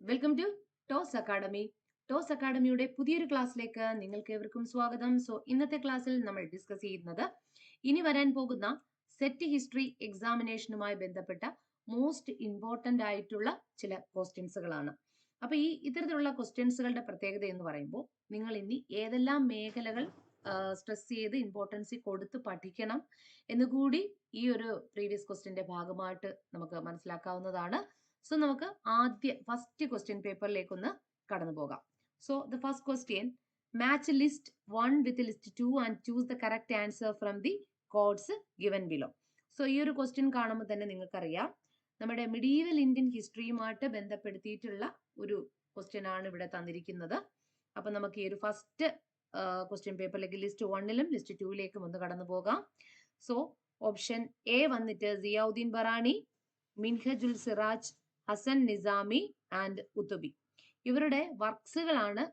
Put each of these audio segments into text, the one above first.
Welcome to Toss academy. Toss അക്കാഡമിയുടെ പുതിയൊരു ക്ലാസ്സിലേക്ക് നിങ്ങൾക്ക് ഏവർക്കും സ്വാഗതം. ഇന്നത്തെ ക്ലാസ്സിൽ നമ്മൾ ഡിസ്കസ് ചെയ്യുന്നത് ഇനി വരാൻ പോകുന്ന സെറ്റ് ഹിസ്റ്ററി എക്സാമിനേഷനുമായി ബന്ധപ്പെട്ട മോസ്റ്റ് ഇമ്പോർട്ടന്റ് ആയിട്ടുള്ള ചില ക്വസ്റ്റ്യൻസുകളാണ്. അപ്പൊ ഇത്തരത്തിലുള്ള ക്വസ്റ്റ്യൻസുകളുടെ പ്രത്യേകത എന്ന് പറയുമ്പോൾ നിങ്ങൾ ഇനി ഏതെല്ലാം മേഖലകൾ സ്ട്രെസ് ചെയ്ത് ഇമ്പോർട്ടൻസി കൊടുത്ത് പഠിക്കണം എന്നുകൂടി ഈ ഒരു പ്രീവിയസ് ക്വസ്റ്റ്യന്റെ ഭാഗമായിട്ട് നമുക്ക് മനസ്സിലാക്കാവുന്നതാണ്. നമുക്ക് ഫസ്റ്റ് ക്വസ്റ്റ്യൻ പേപ്പറിലേക്ക് ഒന്ന് കടന്നു പോകാം. The first question, match list 1 with list 2 and choose the correct answer from the codes given below. ഈ ഒരു ക്വസ്റ്റ്യൻ കാണുമ്പോൾ തന്നെ നിങ്ങൾക്കറിയാം നമ്മുടെ മിഡീവൽ ഇന്ത്യൻ ഹിസ്റ്ററിയുമായിട്ട് ബന്ധപ്പെടുത്തിയിട്ടുള്ള ഒരു ക്വസ്റ്റ്യൻ ആണ് ഇവിടെ തന്നിരിക്കുന്നത്. അപ്പൊ നമുക്ക് ഈ ഒരു ഫസ്റ്റ് ക്വസ്റ്റ്യൻ പേപ്പറിലേക്ക് ലിസ്റ്റ് 1ലും ലിസ്റ്റ് 2ലേക്കും ഒന്ന് കടന്നു പോകാം. ഓപ്ഷൻ എ വന്നിട്ട് സിയാഉദ്ദീൻ ബറാനി, മിൻഹജുൽ സിറാജ്, ഹസൻ നിസാമി ആൻഡ് ഉത്തുബി. ഇവരുടെ വർക്സുകളാണ്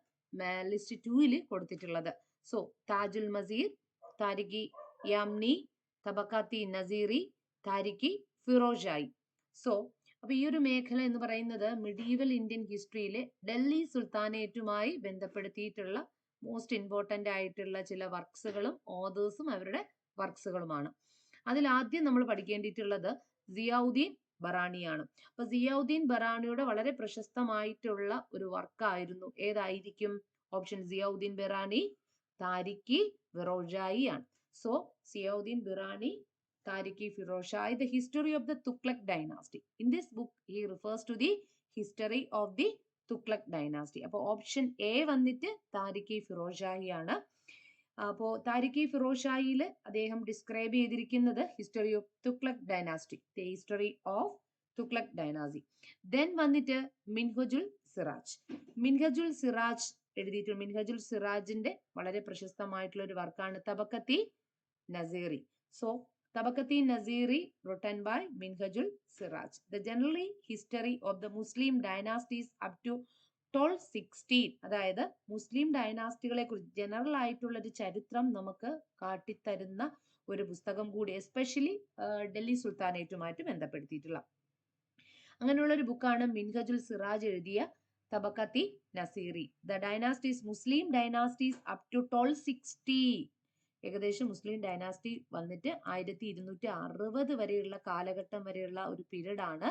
ലിസ്റ്റ് 2ൽ കൊടുത്തിട്ടുള്ളത്. താജുൽ മസീർ, താരിഖി യാംനി, തബക്കാത്തി നസീറി, താരിഖി ഫിറോജായി. അപ്പൊ ഈ ഒരു മേഖല എന്ന് പറയുന്നത് മിഡീവൽ ഇന്ത്യൻ ഹിസ്റ്ററിയിലെ ഡൽഹി സുൽത്താനേറ്റുമായി ബന്ധപ്പെടുത്തിയിട്ടുള്ള മോസ്റ്റ് ഇമ്പോർട്ടന്റ് ആയിട്ടുള്ള ചില വർക്സുകളും ഓതേഴ്സും അവരുടെ വർക്സുകളുമാണ്. അതിൽ ആദ്യം നമ്മൾ പഠിക്കേണ്ടിയിട്ടുള്ളത് സിയാഉദ്ദീൻ ബറാണിയാണ്. അപ്പൊ സിയാഉദ്ദീൻ ബറാണിയുടെ വളരെ പ്രശസ്തമായിട്ടുള്ള ഒരു വർക്കായിരുന്നു ഏതായിരിക്കും? ഓപ്ഷൻ സിയാഉദ്ദീൻ ബറാനി, താരിഖി ഫിറോജായി ആണ്. സിയാഉദ്ദീൻ Barani, താരിഖി ഫിറോജായി, the history of the Tughlaq dynasty. In this book he refers to the history of the Tughlaq dynasty. അപ്പോൾ ഓപ്ഷൻ എ വന്നിട്ട് താരിഖി ഫിറോജായി ആണ്. അപ്പോ താരിഖി ഫിറോജായിൽ അദ്ദേഹം ഡിസ്ക്രൈബ് ചെയ്തിരിക്കുന്നത് history of Tughlaq dynasty, the history of Tughlaq dynasty. Then വന്നിട്ട് മിൻഹജുൽ സിറാജ്. മിൻഹജുൽ സിറാജ് എഴുതിയിട്ടുള്ള മിൻഹജുൽ സിറാജിന്റെ വളരെ പ്രശസ്തമായിട്ടുള്ള ഒരു വർക്കാണ് തബക്കത്തി നസീറി. തബക്കത്തി നസീറി written by മിൻഹജുൽ Siraj. The generally history of the Muslim dynasties up to 1216, അതായത് മുസ്ലിം ഡൈനാസ്റ്റികളെ കുറിച്ച് ജനറൽ ആയിട്ടുള്ള ഒരു ചരിത്രം നമുക്ക് കാട്ടിത്തരുന്ന ഒരു പുസ്തകം കൂടി, എസ്പെഷ്യലി ഡൽഹി സുൽത്താനേറ്റുമായിട്ട് ബന്ധപ്പെടുത്തിയിട്ടുള്ള അങ്ങനെയുള്ള ഒരു ബുക്കാണ് മിൻഹജുൽ സിറാജ് എഴുതിയ Tabaqati Nasiri. The dynasties, Muslim dynasties up to 1260, ഏകദേശം മുസ്ലിം ഡൈനാസ്റ്റി വന്നിട്ട് 1260 വരെയുള്ള കാലഘട്ടം വരെയുള്ള ഒരു പീരീഡ് ആണ്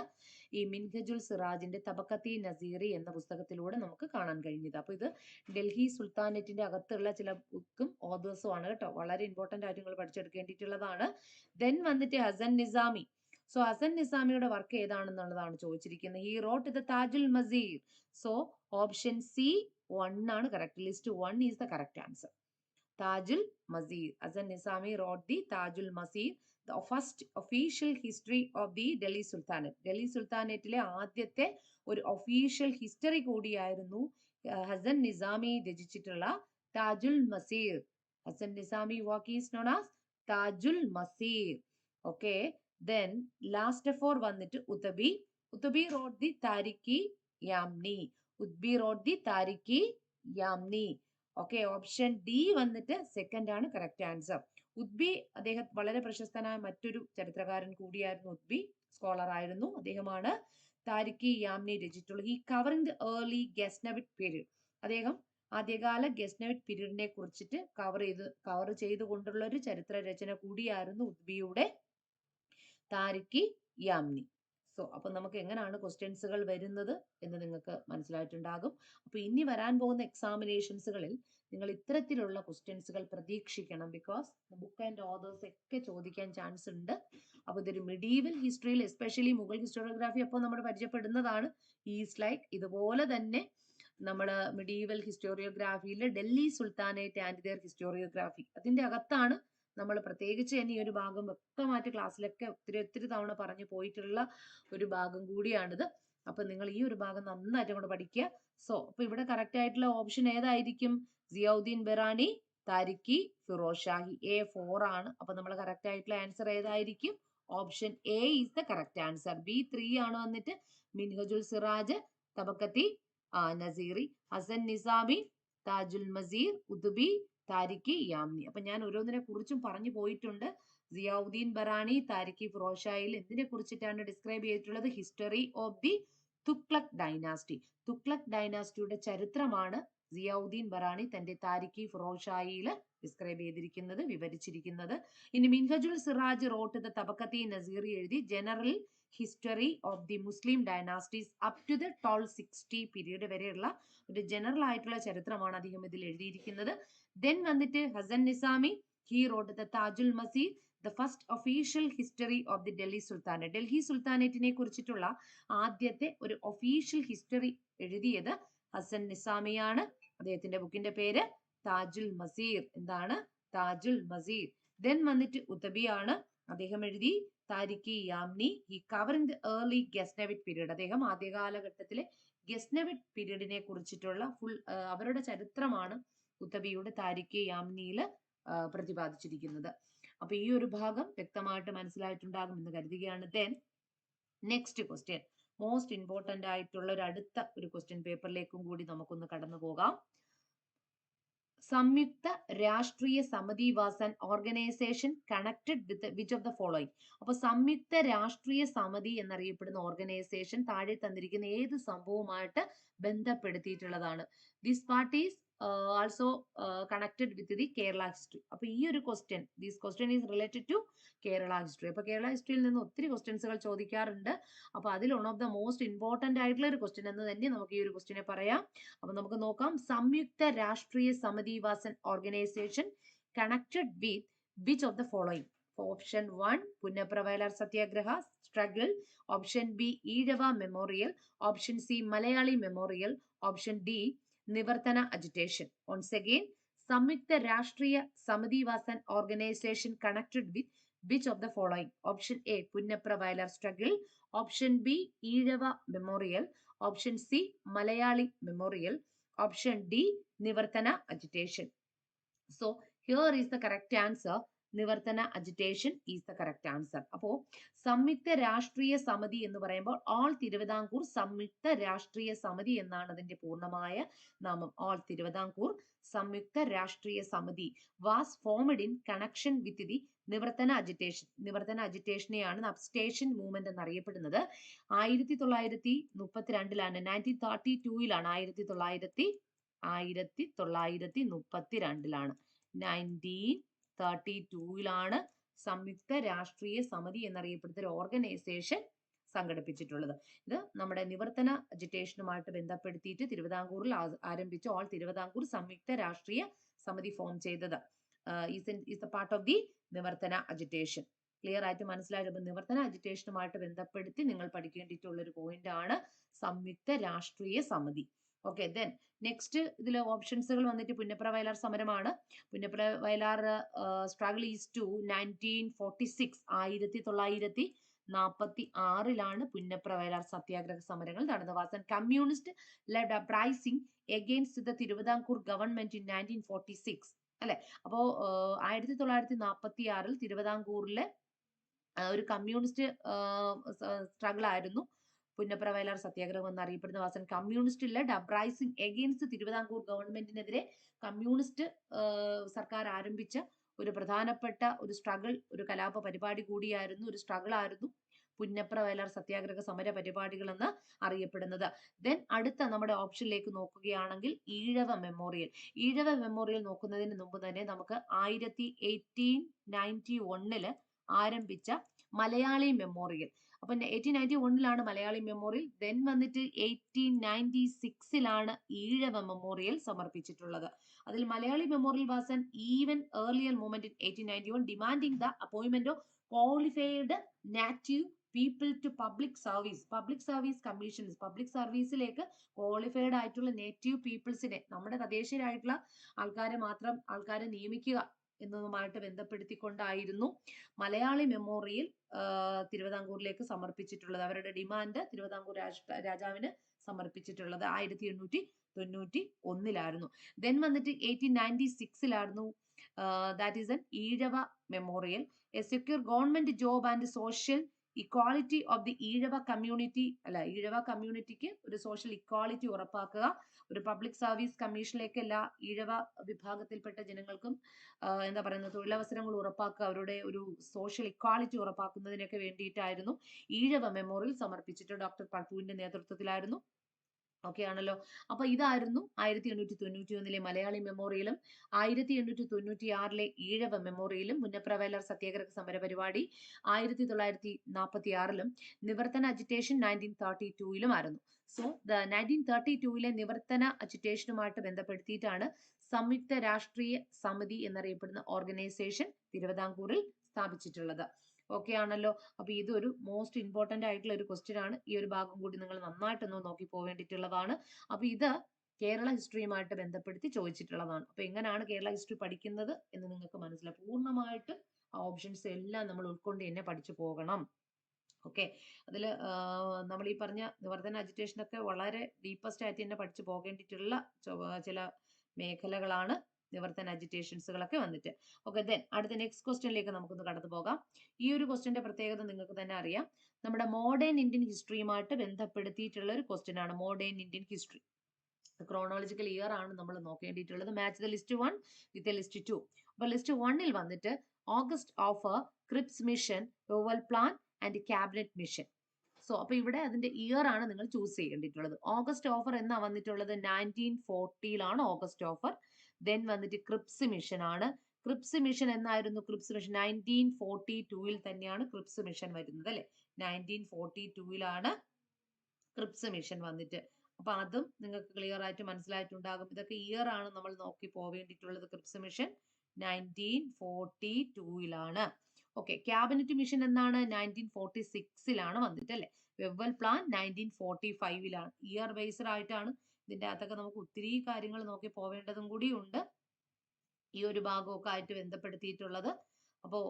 ഈ മിൻഹജുൽ സിറാജിന്റെ തബക്കത്തി നസീറി എന്ന പുസ്തകത്തിലൂടെ നമുക്ക് കാണാൻ കഴിഞ്ഞത്. അപ്പൊ ഇത് ഡൽഹി സുൽത്താനേറ്റിന്റെ അകത്തുള്ള ചില ബുക്കും ഓതേഴ്സും ആണ് കേട്ടോ. വളരെ ഇമ്പോർട്ടന്റ് ആയിട്ട് നിങ്ങൾ പഠിച്ചെടുക്കേണ്ടിയിട്ടുള്ളതാണ്. ദെൻ വന്നിട്ട് ഹസൻ നിസാമി. ഹസൻ നിസാമിയുടെ വർക്ക് ഏതാണെന്നുള്ളതാണ് ചോദിച്ചിരിക്കുന്നത്. He wrote the Tajul Masir. Option C 1 ആണ് correct. List 1 is the correct answer. Tajul Masir. Hasan Nizami wrote the Tajul Masir, the first official history of the Delhi Sultanate. Delhi Sultanateലെ ആദ്യത്തെ ഒരു ഒഫീഷ്യൽ ഹിസ്റ്ററി കൂടിയായിരുന്നു ഹസൻ നിസാമി രചിച്ചിട്ടുള്ള Tajul Masir. Hasan Nizami work is known as Tajul Masir. Okay, then last 4 വന്നിട്ട് Utbi. Utbi wrote the Tarikhi Yamini. Utbi wrote the Tarikhi Yamini. Okay, option D വന്നിട്ട് second ആണ് correct answer. Utbi അദ്ദേഹം വളരെ പ്രശസ്തനായ മറ്റൊരു ചരിത്രകാരൻ കൂടിയായിരുന്നു. ഉത്ബി സ്കോളർ ആയിരുന്നു. അദ്ദേഹമാണ് താരിഖി യാംനി രചിച്ചിട്ടുള്ളത്. ഈ covering the early Ghaznavid period. അദ്ദേഹം ആദ്യകാല ഗസ്നവിഡ് പീരീഡിനെ കുറിച്ചിട്ട് കവർ ചെയ്തുകൊണ്ടുള്ള ഒരു ചരിത്ര രചന കൂടിയായിരുന്നു ഉത്ബിയുടെ താരിഖി യാംനി. അപ്പൊ നമുക്ക് എങ്ങനെയാണ് ക്വസ്റ്റ്യൻസുകൾ വരുന്നത് എന്ന് നിങ്ങൾക്ക് മനസ്സിലായിട്ടുണ്ടാകും. അപ്പൊ ഇനി വരാൻ പോകുന്ന എക്സാമിനേഷൻസുകളിൽ നിങ്ങൾ ഇത്തരത്തിലുള്ള ക്വസ്റ്റ്യൻസുകൾ പ്രതീക്ഷിക്കണം. ബിക്കോസ് ബുക്ക് ആൻഡ് ഓതേഴ്സ് ഒക്കെ ചോദിക്കാൻ ചാൻസ് ഉണ്ട്. അപ്പൊ ഇതൊരു മിഡീവൽ ഹിസ്റ്ററിയിൽ, എസ്പെഷ്യലി മുഗൾ ഹിസ്റ്റോറിയോഗ്രാഫി അപ്പോൾ നമ്മൾ പരിചയപ്പെടുന്നതാണ്. ഈസ് ലൈക്ക് ഇതുപോലെ തന്നെ നമ്മള് മിഡീവൽ ഹിസ്റ്റോറിയോഗ്രാഫിയിൽ Delhi Sultanate and their historiography, അതിന്റെ അകത്താണ് നമ്മൾ പ്രത്യേകിച്ച് തന്നെ ഈ ഒരു ഭാഗം വ്യക്തമായിട്ട് ക്ലാസ്സിലൊക്കെ ഒത്തിരി തവണ പറഞ്ഞു പോയിട്ടുള്ള ഒരു ഭാഗം കൂടിയാണിത്. അപ്പൊ നിങ്ങൾ ഈ ഒരു ഭാഗം നന്നായിട്ട് കൂടെ പഠിക്കുക. അപ്പൊ ഇവിടെ കറക്റ്റ് ആയിട്ടുള്ള ഓപ്ഷൻ ഏതായിരിക്കും? സിയാഉദ്ദീൻ ബറാനി, താരിഖി ഫിറോഷാഹി. A 4 ആണ്. അപ്പൊ നമ്മൾ കറക്റ്റ് ആയിട്ടുള്ള ആൻസർ ഏതായിരിക്കും? Option A is the correct answer. B 3 ആണ് വന്നിട്ട് മിൻഹജുൽ സിറാജ്, തബക്കത്തി നസീറി, ഹസൻ നിസാമി, താജുൽ മസീർ, ഉദ്ബി, താരിഖി യാംനി. അപ്പൊ ഞാൻ ഓരോന്നിനെ കുറിച്ചും പറഞ്ഞു പോയിട്ടുണ്ട്. സിയാഉദ്ദീൻ ബറാനി, താരിഖി ഫിറോഷായിൽ എന്തിനെ കുറിച്ചിട്ടാണ് ഡിസ്ക്രൈബ് ചെയ്തിട്ടുള്ളത്? History of the Tughlaq dynasty. Tughlaq ഡൈനാസ്റ്റിയുടെ ചരിത്രമാണ് സിയാഉദ്ദീൻ ബറാനി തന്റെ താരിഖി ഫിറോസ്ഷാഹിയിൽ ഡിസ്ക്രൈബ് ചെയ്തിരിക്കുന്നത്, വിവരിച്ചിരിക്കുന്നത്. ഇനി മിൻഹജുൽ സിറാജ് റോട്ട് ദ തബക്കത്തി നസീറി എഴുതി general history of the Muslim dynasties up to the 1260 period വരെയുള്ള ഒരു ജനറൽ ആയിട്ടുള്ള ചരിത്രമാണ് അദ്ദേഹം ഇതിൽ എഴുതിയിരിക്കുന്നത്. ദെൻ വന്നിട്ട് Hasan Nizami, he wrote the Tajul Masir, the first official history of the Delhi Sultanate. Delhi സുൽത്താനേറ്റിനെ കുറിച്ചിട്ടുള്ള ആദ്യത്തെ ഒരു ഒഫീഷ്യൽ ഹിസ്റ്ററി എഴുതിയത് ഹസൻ നിസാമിയാണ്. അദ്ദേഹത്തിന്റെ ബുക്കിന്റെ പേര് താജുൽ മസീർ. എന്താണ്? താജുൽ മസീർ. ദെൻ വന്നിട്ട് ഉത്തബിയാണ്. അദ്ദേഹം എഴുതി Tarikhi Yamini. He cover in the early Ghaznavid period. അദ്ദേഹം ആദ്യകാലഘട്ടത്തിലെ ഗസ്നവിഡ് പീരീഡിനെ കുറിച്ചിട്ടുള്ള ഫുൾ അവരുടെ ചരിത്രമാണ് ഉത്തബിയുടെ താരിഖി യാംനിയിൽ പ്രതിപാദിച്ചിരിക്കുന്നത്. അപ്പൊ ഈ ഒരു ഭാഗം വ്യക്തമായിട്ട് മനസ്സിലായിട്ടുണ്ടാകും എന്ന് കരുതുകയാണ്. Then next question, most important ആയിട്ടുള്ള ഒരു അടുത്ത ഒരു ക്വസ്റ്റ്യൻ പേപ്പറിലേക്കും കൂടി നമുക്കൊന്ന് കടന്നു പോകാം. Samyukta Rashtriya Samiti was an organisation connected with which of the following. അപ്പൊ സംയുക്ത രാഷ്ട്രീയ സമിതി എന്നറിയപ്പെടുന്ന ഓർഗനൈസേഷൻ താഴെ തന്നിരിക്കുന്ന ഏത് സംഭവവുമായിട്ട് ബന്ധപ്പെടുത്തിയിട്ടുള്ളതാണ്? This parties also connected with the Kerala history. അപ്പൊ ഈ ഒരു question, this question is related to Kerala history. അപ്പൊ കേരള ഹിസ്റ്ററിയിൽ നിന്ന് ഒത്തിരി ക്വസ്റ്റ്യൻസുകൾ ചോദിക്കാറുണ്ട്. അപ്പൊ അതിൽ one of the most important ആയിട്ടുള്ള ഒരു ക്വസ്റ്റ്യൻ എന്ന് തന്നെ നമുക്ക് ഈ ഒരു ക്വസ്റ്റ്യനെ പറയാം. അപ്പൊ നമുക്ക് നോക്കാം. Samyukta Rashtriya Samiti was an organisation connected with which of the following? Option 1 Punnapra Vayalar Satyagraha struggle, option B Ezhava memorial, option C Malayali memorial, option D Nivarthana agitation. once again, Samyukta Rashtriya Samiti was an organisation connected with which of the following? Option A Punnapra Vayalar struggle, option B Ezhava memorial, option C Malayali memorial, option D Nivarthana agitation. So here is the correct answer. Nivarthana agitation is the correct answer. അപ്പോ സംയുക്ത രാഷ്ട്രീയ സമിതി എന്ന് പറയുമ്പോൾ all Thiruvithamkoor Samyukta Rashtriya സമിതി എന്നാണ് അതിന്റെ പൂർണ്ണമായ നാമം. All Thiruvithamkoor Samyukta Rashtriya Samiti was formed in connection with the Nivarthana agitation. Nivarthana അജിറ്റേഷനെയാണ് അബ്സ്റ്റേഷൻ മൂവ്മെന്റ് എന്നറിയപ്പെടുന്നത്. 1932 1932 1932 സംയുക്ത രാഷ്ട്രീയ സമിതി എന്നറിയപ്പെടുന്ന ഒരു ഓർഗനൈസേഷൻ സംഘടിപ്പിച്ചിട്ടുള്ളത്. ഇത് നമ്മുടെ നിവർത്തന അജിറ്റേഷനുമായിട്ട് ബന്ധപ്പെടുത്തിയിട്ട് തിരുവിതാംകൂറിൽ ആരംഭിച്ച ഓൾ തിരുവിതാംകൂർ സംയുക്ത രാഷ്ട്രീയ സമിതി ഫോം ചെയ്തത് is a part of the Nivarthana agitation. Clear ആയിട്ട് മനസ്സിലായിട്ട് നിവർത്തന അജിറ്റേഷനുമായിട്ട് ബന്ധപ്പെടുത്തി നിങ്ങൾ പഠിക്കേണ്ടിയിട്ടുള്ള ഒരു പോയിന്റ് ആണ് സംയുക്ത രാഷ്ട്രീയ സമിതി. ഓക്കെ, ദെൻ നെക്സ്റ്റ് ഇതിൽ ഓപ്ഷൻസുകൾ വന്നിട്ട് പുന്നപ്ര വയലാർ സമരമാണ്. Punnapra Vayalar struggle is to 1946 1946 Punnapra Vayalar സത്യാഗ്രഹ സമരങ്ങൾ നടന്നത്. Was an communist led uprising against the Thiruvithamkoor government in 1946 അല്ലെ. അപ്പോ 1946 തിരുവിതാംകൂറിലെ ഒരു കമ്മ്യൂണിസ്റ്റ് സ്ട്രഗിൾ ആയിരുന്നു പുന്നപ്ര വയലാർ സത്യാഗ്രഹം എന്നറിയപ്പെടുന്ന. Was an communist led uprising against Thiruvithamkoor ഗവൺമെന്റിനെതിരെ കമ്മ്യൂണിസ്റ്റ് സർക്കാർ ആരംഭിച്ച ഒരു പ്രധാനപ്പെട്ട ഒരു സ്ട്രഗിൾ, ഒരു കലാപ പരിപാടി കൂടിയായിരുന്നു, ഒരു സ്ട്രഗിൾ ആയിരുന്നു പുന്നപ്ര വയലാർ സത്യാഗ്രഹ സമര പരിപാടികൾ എന്ന് അറിയപ്പെടുന്നത്. ദെൻ അടുത്ത നമ്മുടെ ഓപ്ഷനിലേക്ക് നോക്കുകയാണെങ്കിൽ ഈഴവ മെമ്മോറിയൽ. ഈഴവ മെമ്മോറിയൽ നോക്കുന്നതിന് മുമ്പ് തന്നെ നമുക്ക് 1891 ആരംഭിച്ച മലയാളി മെമ്മോറിയൽ. അപ്പൊ 1891 മലയാളി മെമ്മോറിയൽ. ദെൻ വന്നിട്ട് 1896 ഈഴവ മെമ്മോറിയൽ സമർപ്പിച്ചിട്ടുള്ളത്. അതിൽ Malayali memorial was an even earlier movement in 1891 demanding the appointment of qualified native people to public service. Public service commissions, public സർവീസിലേക്ക് ക്വാളിഫൈഡ് ആയിട്ടുള്ള നേറ്റീവ് പീപ്പിൾസിനെ, നമ്മുടെ തദ്ദേശീയരായിട്ടുള്ള ആൾക്കാരെ നിയമിക്കുക എന്നതുമായിട്ട് ബന്ധപ്പെടുത്തിക്കൊണ്ടായിരുന്നു മലയാളി മെമ്മോറിയൽ തിരുവിതാംകൂറിലേക്ക് സമർപ്പിച്ചിട്ടുള്ളത്. അവരുടെ ഡിമാൻഡ് തിരുവിതാംകൂർ രാജാവിന് സമർപ്പിച്ചിട്ടുള്ളത് 1891 ദെൻ വന്നിട്ട് 1896 that is an Ezhava memorial. A secure government job and social equality of the Ezhava community Ezhava കമ്മ്യൂണിറ്റിക്ക് ഒരു സോഷ്യൽ ഇക്വാളിറ്റി ഉറപ്പാക്കുക. ഒരു പബ്ലിക് സർവീസ് കമ്മീഷനിലേക്ക് എല്ലാ ഈഴവ വിഭാഗത്തിൽപ്പെട്ട ജനങ്ങൾക്കും എന്താ പറയുന്നത് തൊഴിലവസരങ്ങൾ ഉറപ്പാക്കുക, അവരുടെ ഒരു സോഷ്യൽ ഇക്വാളിറ്റി ഉറപ്പാക്കുന്നതിനൊക്കെ വേണ്ടിയിട്ടായിരുന്നു ഈഴവ മെമ്മോറിയൽ സമർപ്പിച്ചിട്ട് ഡോക്ടർ പൾപുവിന്റെ നേതൃത്വത്തിലായിരുന്നു. ഓക്കെ ആണല്ലോ. അപ്പൊ ഇതായിരുന്നു 1891 മലയാളി മെമ്മോറിയലും 1896 ഈഴവ മെമ്മോറിയലും. പുന്നപ്ര സത്യാഗ്രഹ സമര പരിപാടി 1946 നിവർത്തന അജിറ്റേഷൻ 1932 ആയിരുന്നു. സോ 1932 നിവർത്തന അജിറ്റേഷനുമായിട്ട് ബന്ധപ്പെടുത്തിയിട്ടാണ് സംയുക്ത രാഷ്ട്രീയ സമിതി എന്നറിയപ്പെടുന്ന ഓർഗനൈസേഷൻ തിരുവിതാംകൂറിൽ സ്ഥാപിച്ചിട്ടുള്ളത്. ഓക്കെ ആണല്ലോ. അപ്പൊ ഇതൊരു മോസ്റ്റ് ഇമ്പോർട്ടന്റ് ആയിട്ടുള്ള ഒരു ക്വസ്റ്റ്യൻ ആണ്. ഈ ഒരു ഭാഗം കൂടി നിങ്ങൾ നന്നായിട്ടൊന്ന് നോക്കി പോവേണ്ടിയിട്ടുള്ളതാണ്. അപ്പൊ ഇത് കേരള ഹിസ്റ്ററിയുമായിട്ട് ബന്ധപ്പെടുത്തി ചോദിച്ചിട്ടുള്ളതാണ്. അപ്പൊ എങ്ങനെയാണ് കേരള ഹിസ്റ്ററി പഠിക്കുന്നത് എന്ന് നിങ്ങൾക്ക് മനസ്സിലാവും. പൂർണ്ണമായിട്ട് ആ ഓപ്ഷൻസ് എല്ലാം നമ്മൾ ഉൾക്കൊണ്ട് തന്നെ പഠിച്ചു പോകണം. ഓക്കെ, അതിൽ നമ്മൾ ഈ പറഞ്ഞ നിവർത്തന അജിറ്റേഷൻ ഒക്കെ വളരെ ഡീപ്പസ്റ്റ് ആയിട്ട് തന്നെ പഠിച്ചു പോകേണ്ടിയിട്ടുള്ള ചില മേഖലകളാണ് നിവർത്തന അജിറ്റേഷൻസുകളൊക്കെ വന്നിട്ട്. ഓക്കെ, ദെൻ അടുത്ത നെക്സ്റ്റ് ക്വസ്റ്റ്യനിലേക്ക് നമുക്കൊന്ന് കടന്നു പോകാം. ഈ ഒരു ക്വസ്റ്റ്യന്റെ പ്രത്യേകത നിങ്ങൾക്ക് തന്നെ അറിയാം. നമ്മുടെ മോഡേൺ ഇന്ത്യൻ ഹിസ്റ്ററിയുമായിട്ട് ബന്ധപ്പെടുത്തിയിട്ടുള്ള ഒരു ക്വസ്റ്റ്യൻ ആണ് modern Indian history. Chronological year ആണ് നമ്മൾ നോക്കേണ്ടിയിട്ടുള്ളത്. Match the list 1 with list 2. അപ്പൊ ലിസ്റ്റ് 1 വന്നിട്ട് August offer, Cripps mission, Wavell plan and cabinet mission. So അപ്പൊ ഇവിടെ അതിന്റെ ഇയർ ആണ് നിങ്ങൾ ചൂസ് ചെയ്യേണ്ടിയിട്ടുള്ളത്. ഓഗസ്റ്റ് ഓഫർ എന്നാ വന്നിട്ടുള്ളത് 1940 ഓഗസ്റ്റ് ഓഫർ. ദെൻ വന്നിട്ട് ക്രിപ്സ് മിഷൻ ആണ്. ക്രിപ്സ് മിഷൻ എന്നായിരുന്നു ക്രിപ്സ് മിഷൻ? 1942 തന്നെയാണ് ക്രിപ്സ് മിഷൻ വരുന്നത് അല്ലെ. 1942 ക്രിപ്സ് മിഷൻ വന്നിട്ട്. അപ്പൊ അതും നിങ്ങൾക്ക് ക്ലിയർ ആയിട്ട് മനസ്സിലായിട്ടുണ്ടാകും. ഇതൊക്കെ ഇയർ ആണ് നമ്മൾ നോക്കി പോവേണ്ടിയിട്ടുള്ളത്. Cripps mission 1942 okay. Cabinet mission എന്നാണ്? 1946 വന്നിട്ട് അല്ലെ. വെവ്വൽ പ്ലാൻ 1945 ഇയർ ബേസ്ഡ് ആയിട്ടാണ്. ഇതിന്റെ അകത്തൊക്കെ നമുക്ക് ഒത്തിരി കാര്യങ്ങൾ നോക്കി പോവേണ്ടതും കൂടി ഉണ്ട് ഈ ഒരു ഭാഗമൊക്കെ ആയിട്ട് ബന്ധപ്പെടുത്തിയിട്ടുള്ളത്. അപ്പോൾ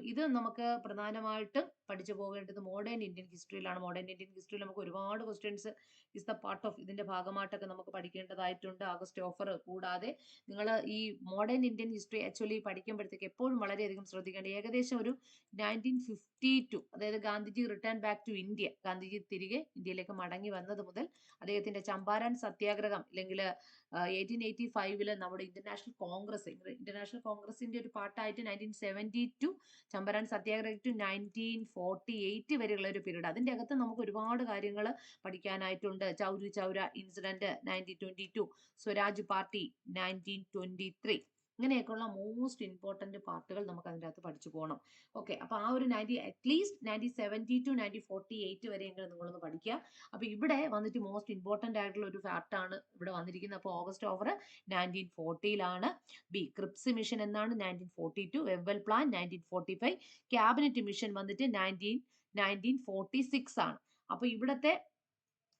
ഇത് നമുക്ക് പ്രധാനമായിട്ടും പഠിച്ചു പോകേണ്ടത് മോഡേൺ ഇന്ത്യൻ ഹിസ്റ്ററിയിലാണ്. മോഡേൺ ഇന്ത്യൻ ഹിസ്റ്ററിയിൽ നമുക്ക് ഒരുപാട് questions is the part of ഇതിന്റെ ഭാഗമായിട്ടൊക്കെ നമുക്ക് പഠിക്കേണ്ടതായിട്ടുണ്ട്. ആഗസ്റ്റ് ഓഫർ കൂടാതെ നിങ്ങൾ ഈ മോഡേൺ ഇന്ത്യൻ ഹിസ്റ്ററി ആക്ച്വലി പഠിക്കുമ്പോഴത്തേക്ക് എപ്പോഴും വളരെയധികം ശ്രദ്ധിക്കേണ്ടത് ഏകദേശം ഒരു 1952 അതായത് Gandhiji return back to India, Gandhiji തിരികെ ഇന്ത്യയിലേക്ക് മടങ്ങി വന്നത് മുതൽ അദ്ദേഹത്തിന്റെ ചമ്പാരൻ സത്യാഗ്രഹം അല്ലെങ്കിൽ 1885 നമ്മുടെ ഇന്റർനാഷണൽ കോൺഗ്രസിന്റെ ഒരു പാർട്ടായിട്ട് 1972 ചമ്പാരൻ സത്യാഗ്രഹം ടു 1948 വരെയുള്ള ഒരു പീരീഡ്. അതിന്റെ അകത്ത് നമുക്ക് ഒരുപാട് കാര്യങ്ങൾ പഠിക്കാനായിട്ടുണ്ട്. ചൗരി ചൗര ഇൻസിഡന്റ് 1922, സ്വരാജ് പാർട്ടി 1923, ഇങ്ങനെയൊക്കെയുള്ള മോസ്റ്റ് ഇമ്പോർട്ടന്റ് പാർട്ടുകൾ നമുക്ക് അതിൻ്റെ അകത്ത് പഠിച്ചു പോകണം. ഓക്കെ, അപ്പൊ ആ ഒരു അറ്റ്ലീസ്റ്റ് 1970 to 1948 വരെയെങ്കിലും നിങ്ങളൊന്ന് പഠിക്കുക. അപ്പൊ ഇവിടെ വന്നിട്ട് മോസ്റ്റ് ഇമ്പോർട്ടന്റ് ആയിട്ടുള്ള ഒരു ഫാക്ടാണ് ഇവിടെ വന്നിരിക്കുന്നത്. അപ്പോൾ August over 1940 B Cripps mission എന്നാണ് 1942, വെവ്വൽ പ്ലാൻ 1945, ക്യാബിനറ്റ് മിഷൻ വന്നിട്ട് 1946 ആണ്. അപ്പൊ ഇവിടത്തെ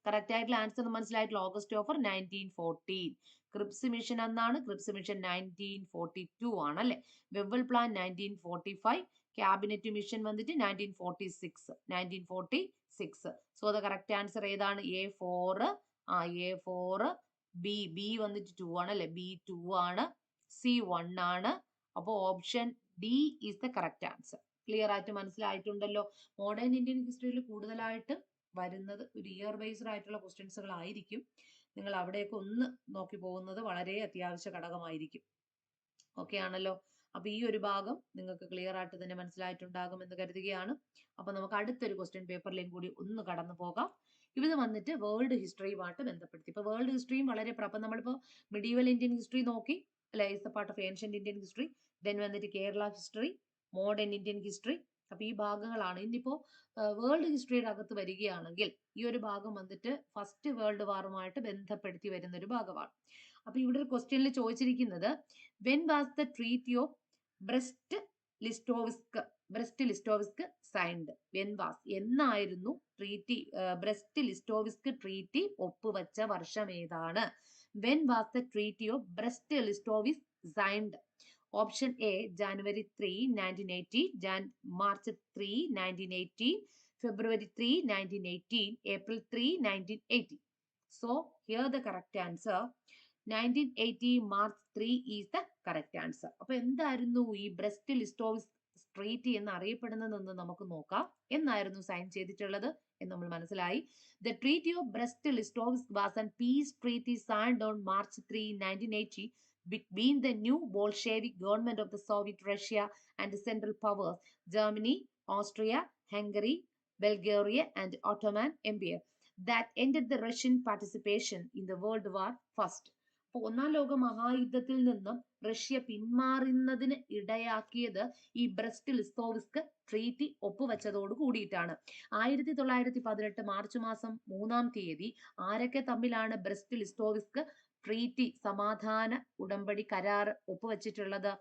കറക്റ്റ് ആയിട്ടുള്ള ആൻസർ മനസ്സിലായിട്ടുള്ള ഓഗസ്റ്റ് ഓഫർ 1914. ക്രിപ്സ് മിഷൻ എന്നാണ്? ക്രിപ്സ് മിഷൻ 1942 ആണ് അല്ലെ. വെവ്വൽ പ്ലാൻ 1945, ക്യാബിനറ്റ് മിഷൻ വന്നിട്ട് 1946. സോ ദ കറക്റ്റ് ആൻസർ ഏതാണ്? A4. A4. ബി വന്നിട്ട് 2 ആണ് അല്ലെ. B 2 ആണ്. C 1 ആണ്. അപ്പോൾ option D is the correct answer. Clear ആയിട്ട് മനസ്സിലായിട്ടുണ്ടല്ലോ. മോഡേൺ ഇന്ത്യൻ ഹിസ്റ്ററിയിൽ കൂടുതലായിട്ട് വരുന്നത് ഒരു ഇയർ ബേസ്ഡ് ആയിട്ടുള്ള ക്വസ്റ്റ്യൻസുകൾ ആയിരിക്കും. നിങ്ങൾ അവിടെയൊക്കെ ഒന്ന് നോക്കി പോകുന്നത് വളരെ അത്യാവശ്യ ഘടകമായിരിക്കും. ഓക്കെ ആണല്ലോ. അപ്പൊ ഈ ഒരു ഭാഗം നിങ്ങൾക്ക് ക്ലിയർ ആയിട്ട് തന്നെ മനസ്സിലായിട്ടുണ്ടാകും എന്ന് കരുതുകയാണ്. അപ്പൊ നമുക്ക് അടുത്തൊരു ക്വസ്റ്റ്യൻ പേപ്പറിലേക്കും കൂടി ഒന്ന് കടന്നു പോകാം. ഇത് വന്നിട്ട് വേൾഡ് ഹിസ്റ്ററിയുമായിട്ട് ബന്ധപ്പെടുത്തി. ഇപ്പൊ വേൾഡ് ഹിസ്റ്ററിയും വളരെ അപ്പൊ നമ്മളിപ്പോ മിഡീവൽ ഇന്ത്യൻ ഹിസ്റ്ററി നോക്കി അല്ലെ, is the part of ancient Indian history. Then വന്നിട്ട് Kerala history, modern Indian history. അപ്പൊ ഈ ഭാഗങ്ങളാണ്. ഇനിയിപ്പോ വേൾഡ് ഹിസ്റ്ററിയുടെ അകത്ത് വരികയാണെങ്കിൽ ഈ ഒരു ഭാഗം വന്നിട്ട് ഫസ്റ്റ് വേൾഡ് വാറുമായിട്ട് ബന്ധപ്പെടുത്തി വരുന്ന ഒരു ഭാഗമാണ്. അപ്പൊ ഇവിടെ ഒരു ക്വസ്റ്റ്യനിൽ ചോദിച്ചിരിക്കുന്നത് when was the treaty of Brest Litovsk signed? When was എന്നായിരുന്നു ബ്രെസ്റ്റ് ലിസ്റ്റോവിസ്ക് ട്രീറ്റി ഒപ്പുവെച്ച വർഷം ഏതാണ്? When was the treaty of Brest Litovsk signed? Option A January 3, 1980, March 3, 1918, February 3, 1918, April 3, 1980. So here the correct answer 1980 March 3 is the correct answer. അപ്പൊ എന്തായിരുന്നു ഈ breast Litovsk treaty എന്ന് അറിയപ്പെടുന്നതെന്ന് നമുക്ക് നോക്കാം. എന്നായിരുന്നു സൈൻ ചെയ്തിട്ടുള്ളത് എന്ന് നമ്മൾ മനസ്സിലായി. The Treaty of Brest-Litovsk was a peace treaty signed on March 3, 1980 between the new Bolshevik government of the Soviet Russia and the Central Powers, Germany, Austria, Hungary, Bulgaria, and Ottoman Empire, that ended the Russian participation in the World War First. അപ്പോൾ ഒന്നാം ലോക മഹായുദ്ധത്തിൽ നിന്നും Russia പിന്മാറുന്നതിന് ഇടയാക്കിയത് ഈ breast ലിസ്തോവിസ്ക് treaty ഒപ്പുവെച്ചതോട് കൂടിയിട്ടാണ്. 1918 March മാസം 3-ാം തീയതി ആരൊക്കെ തമ്മിലാണ് ബ്രസ്റ്റ് ലിസ്തോവിസ്ക് ട്രീറ്റി സമാധാന ഉടമ്പടി കരാർ ഒപ്പുവെച്ചിട്ടുള്ളത്?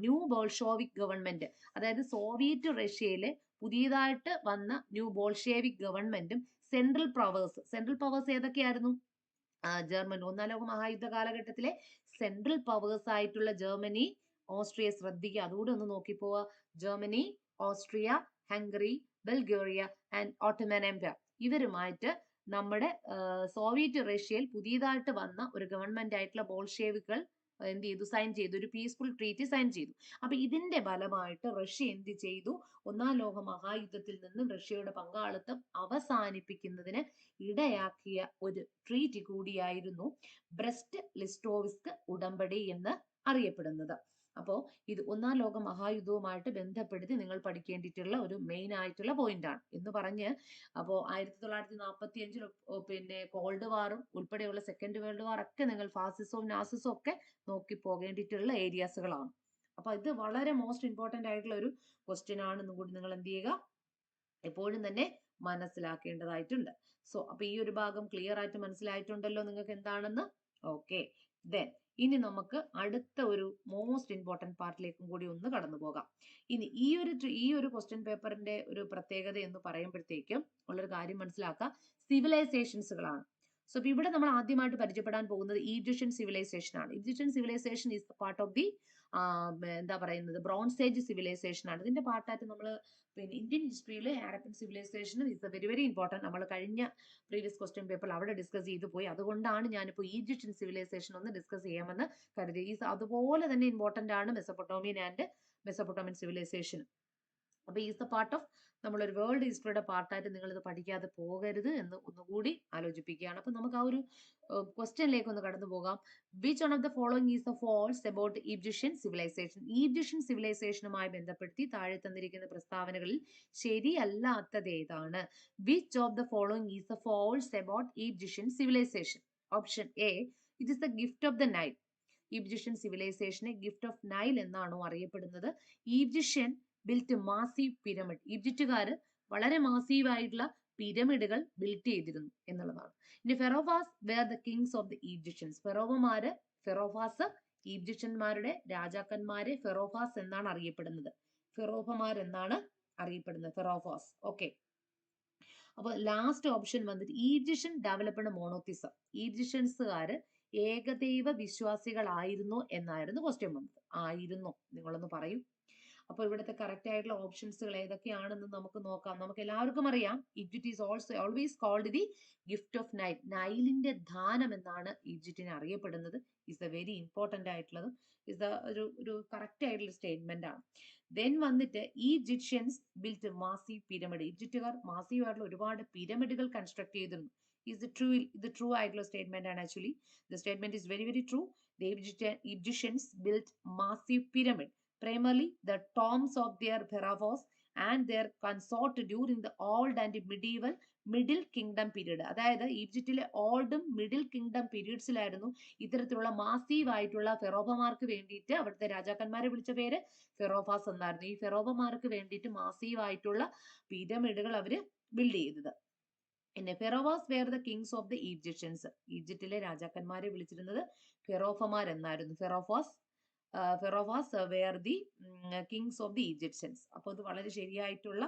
ന്യൂ ബോൾഷോവിക് ഗവൺമെന്റ്, അതായത് സോവിയറ്റ് റഷ്യയിലെ പുതിയതായിട്ട് വന്ന ന്യൂ ബോൾഷേവിക് ഗവൺമെന്റും സെൻട്രൽ പവേഴ്സ് ഏതൊക്കെയായിരുന്നു? ജർമ്മനി. ഒന്നാം ലോക മഹായുദ്ധ കാലഘട്ടത്തിലെ സെൻട്രൽ പവേഴ്സ് ആയിട്ടുള്ള ജർമ്മനി, ഓസ്ട്രിയ, ശ്രദ്ധിക്കുക, അതുകൂടെ ഒന്ന് നോക്കിപ്പോവുക. Germany, Austria, Hungary, Bulgaria and Ottoman empire, ഇവരുമായിട്ട് നമ്മുടെ സോവിയറ്റ് റഷ്യയിൽ പുതിയതായിട്ട് വന്ന ഒരു ഗവൺമെന്റ് ആയിട്ടുള്ള ബോൾഷേവികൾ എന്ത് ചെയ്തു? സൈൻ ചെയ്തു. ഒരു പീസ്ഫുൾ ട്രീറ്റി സൈൻ ചെയ്തു. അപ്പൊ ഇതിന്റെ ഫലമായിട്ട് റഷ്യ എന്ത് ചെയ്തു? ഒന്നാം ലോക മഹായുദ്ധത്തിൽ നിന്നും റഷ്യയുടെ പങ്കാളിത്തം അവസാനിപ്പിക്കുന്നതിന് ഇടയാക്കിയ ഒരു ട്രീറ്റി കൂടിയായിരുന്നു ബ്രസ്റ്റ് ലിസ്റ്റോവിസ്ക് ഉടമ്പടി എന്ന് അറിയപ്പെടുന്നത്. അപ്പോൾ ഇത് ഒന്നാം ലോക മഹായുദ്ധവുമായിട്ട് ബന്ധപ്പെടുത്തി നിങ്ങൾ പഠിക്കേണ്ടിയിട്ടുള്ള ഒരു മെയിൻ ആയിട്ടുള്ള പോയിന്റ് ആണ് എന്ന് പറഞ്ഞ്, അപ്പോൾ 1945 പിന്നെ കോൾഡ് വാറും ഉൾപ്പെടെയുള്ള സെക്കൻഡ് വേൾഡ് വാർ ഒക്കെ നിങ്ങൾ ഫാസിസവും നാസിസവും ഒക്കെ നോക്കി പോകേണ്ടിയിട്ടുള്ള ഏരിയാസുകളാണ്. അപ്പൊ ഇത് വളരെ മോസ്റ്റ് ഇമ്പോർട്ടന്റ് ആയിട്ടുള്ള ഒരു ക്വസ്റ്റ്യൻ ആണെന്നും കൂടി നിങ്ങൾ എന്ത് ചെയ്യുക, എപ്പോഴും തന്നെ മനസ്സിലാക്കേണ്ടതായിട്ടുണ്ട്. സോ അപ്പൊ ഈ ഒരു ഭാഗം ക്ലിയർ ആയിട്ട് മനസ്സിലായിട്ടുണ്ടല്ലോ നിങ്ങൾക്ക് എന്താണെന്ന്? ഓക്കെ. ദെൻ ഇനി നമുക്ക് അടുത്ത ഒരു മോസ്റ്റ് ഇമ്പോർട്ടന്റ് പാർട്ടിലേക്കും കൂടി ഒന്ന് കടന്നു പോകാം. ഇനി ഈ ഒരു ക്വസ്റ്റ്യൻ പേപ്പറിന്റെ ഒരു പ്രത്യേകത എന്ന് പറയുമ്പോഴത്തേക്കും ഉള്ളൊരു കാര്യം മനസ്സിലാക്കുക, സിവിലൈസേഷൻസുകളാണ്. സോ ഇപ്പൊ ഇവിടെ നമ്മൾ ആദ്യമായിട്ട് പരിചയപ്പെടാൻ പോകുന്നത് ഈജിപ്ഷ്യൻ സിവിലൈസേഷൻ ആണ്. Egyptian civilization is part of the എന്താ പറയുന്നത്, ബ്രോൺസ് ഏജ് സിവിലൈസേഷൻ ആണ്. ഇതിന്റെ പാർട്ടായിട്ട് നമ്മൾ പിന്നെ ഇന്ത്യൻ ഹിസ്റ്ററിയിൽ Harappan civilization is very very important. നമ്മൾ കഴിഞ്ഞ പ്രീവിയസ് ക്വസ്റ്റ്യൻ പേപ്പറിൽ അവിടെ ഡിസ്കസ് ചെയ്തു പോയി. അതുകൊണ്ടാണ് ഞാനിപ്പോൾ ഈജിപ്ഷ്യൻ സിവിലൈസേഷൻ ഒന്ന് ഡിസ്കസ് ചെയ്യാമെന്ന് കരുതി. അതുപോലെ തന്നെ ഇമ്പോർട്ടന്റ് ആണ് മെസപ്പൊട്ടോമിയൻ ആൻഡ് മെസപ്പൊട്ടോമിയൻ സിവിലൈസേഷൻ. അപ്പൊ ഈസ് ദ പാർട്ട് ഓഫ്, നമ്മളൊരു വേൾഡ് ഹിസ്റ്ററിയുടെ പാർട്ടായിട്ട് നിങ്ങൾ ഇത് പഠിക്കാതെ പോകരുത് എന്ന് ഒന്നുകൂടി ആലോചിപ്പിക്കുകയാണ്. അപ്പൊ നമുക്ക് ആ ഒരു ക്വസ്റ്റ്യനിലേക്ക് ഒന്ന് കടന്നു പോകാം. Which one of the following is the false about Egyptian civilization? Egyptian സിവിലൈസേഷനുമായി ബന്ധപ്പെടുത്തി താഴെ തന്നിരിക്കുന്ന പ്രസ്താവനകളിൽ ശരിയല്ലാത്തത് ഏതാണ്? Which of the following is the false about Egyptian civilization? Option A, it is the gift of the Nile. Egyptian സിവിലൈസേഷനെ gift of Nile എന്നാണോ അറിയപ്പെടുന്നത്? Egyptian built massive pyramid. ഈജിപ്തുകാര് വളരെ മാസീവ് ആയിട്ടുള്ള പിരമിഡുകൾ ബിൽറ്റ് ചെയ്തിരുന്നു എന്നുള്ളതാണ്. ഇനി pharaohs were the kings of the Egyptians. ഫെറോഫാസ് ഈജിപ്ഷ്യന്മാരുടെ രാജാക്കന്മാരെ ഫെറോഫാസ് എന്നാണ് അറിയപ്പെടുന്നത്. ഫെറോഫമാർ എന്നാണ് അറിയപ്പെടുന്നത്, ഫെറോഫാസ്. ഓക്കെ. അപ്പൊ ലാസ്റ്റ് ഓപ്ഷൻ വന്നിട്ട് ഈജിപ്ഷ്യൻ ഡെവലപ്ഡ് മോണോത്തിസം. ഈജിപ്ഷ്യൻസുകാര് ഏകദൈവ വിശ്വാസികളായിരുന്നു എന്നായിരുന്നു ക്വസ്റ്റ്യൻ വന്നത്. ആയിരുന്നു, നിങ്ങളൊന്ന് പറയൂ. അപ്പോൾ ഇവിടുത്തെ കറക്റ്റ് ആയിട്ടുള്ള ഓപ്ഷൻസുകൾ ഏതൊക്കെയാണെന്ന് നമുക്ക് നോക്കാം. നമുക്ക് എല്ലാവർക്കും അറിയാം, Egypt is always called the gift of Nile. നൈലിന്റെ ദാനം എന്നാണ് ഈജിപ്റ്റിനെ അറിയപ്പെടുന്നത്. ഇസ് എ വെരി ഇമ്പോർട്ടന്റ് ആയിട്ടുള്ളത്, ഇസ് ഒരു കറക്റ്റ് ആയിട്ടുള്ള സ്റ്റേറ്റ്മെന്റ് ആണ്. ദെൻ വന്നിട്ട് ഈജിപ്ഷ്യൻസ് ബിൽറ്റ് മാസീവ് പിരമിഡ്. ഈജിപ്റ്റുകാർ മാസീവ് ആയിട്ടുള്ള ഒരുപാട് പിരമിഡുകൾ കൺസ്ട്രക്ട് ചെയ്തിരുന്നു. ഇത് ട്രൂ ആയിട്ടുള്ള സ്റ്റേറ്റ്മെന്റ് ആണ്. Actually the statement is very very true. The Egyptians built massive pyramid, primarily the tombs of their pharaohs and their consort during the old and medieval middle kingdom period. അതായത് ഈജിപ്തിലെ ഓൾഡും middle kingdom പീരീഡ്സിലായിരുന്നു ഇത്തരത്തിലുള്ള massive ആയിട്ടുള്ള ഫെറോഫമാർക്ക് വേണ്ടിയിട്ട് അവിടുത്തെ രാജാക്കന്മാരെ വിളിച്ച പേര് ഫെറോഫാസ് എന്നായിരുന്നു. ഈ ഫെറോഫമാർക്ക് വേണ്ടിയിട്ട് മാസീവ് ആയിട്ടുള്ള പിരമിഡുകൾ അവര് ബിൽഡ് ചെയ്തത്. പിന്നെ pharaohs were the kings of the Egyptians. ഈജിപ്തിലെ രാജാക്കന്മാരെ വിളിച്ചിരുന്നത് ഫെറോഫമാർ എന്നായിരുന്നു. Pharaohs were the kings of the Egyptians. അപ്പോൾ ഇത് വളരെ ശരിയായിട്ടുള്ള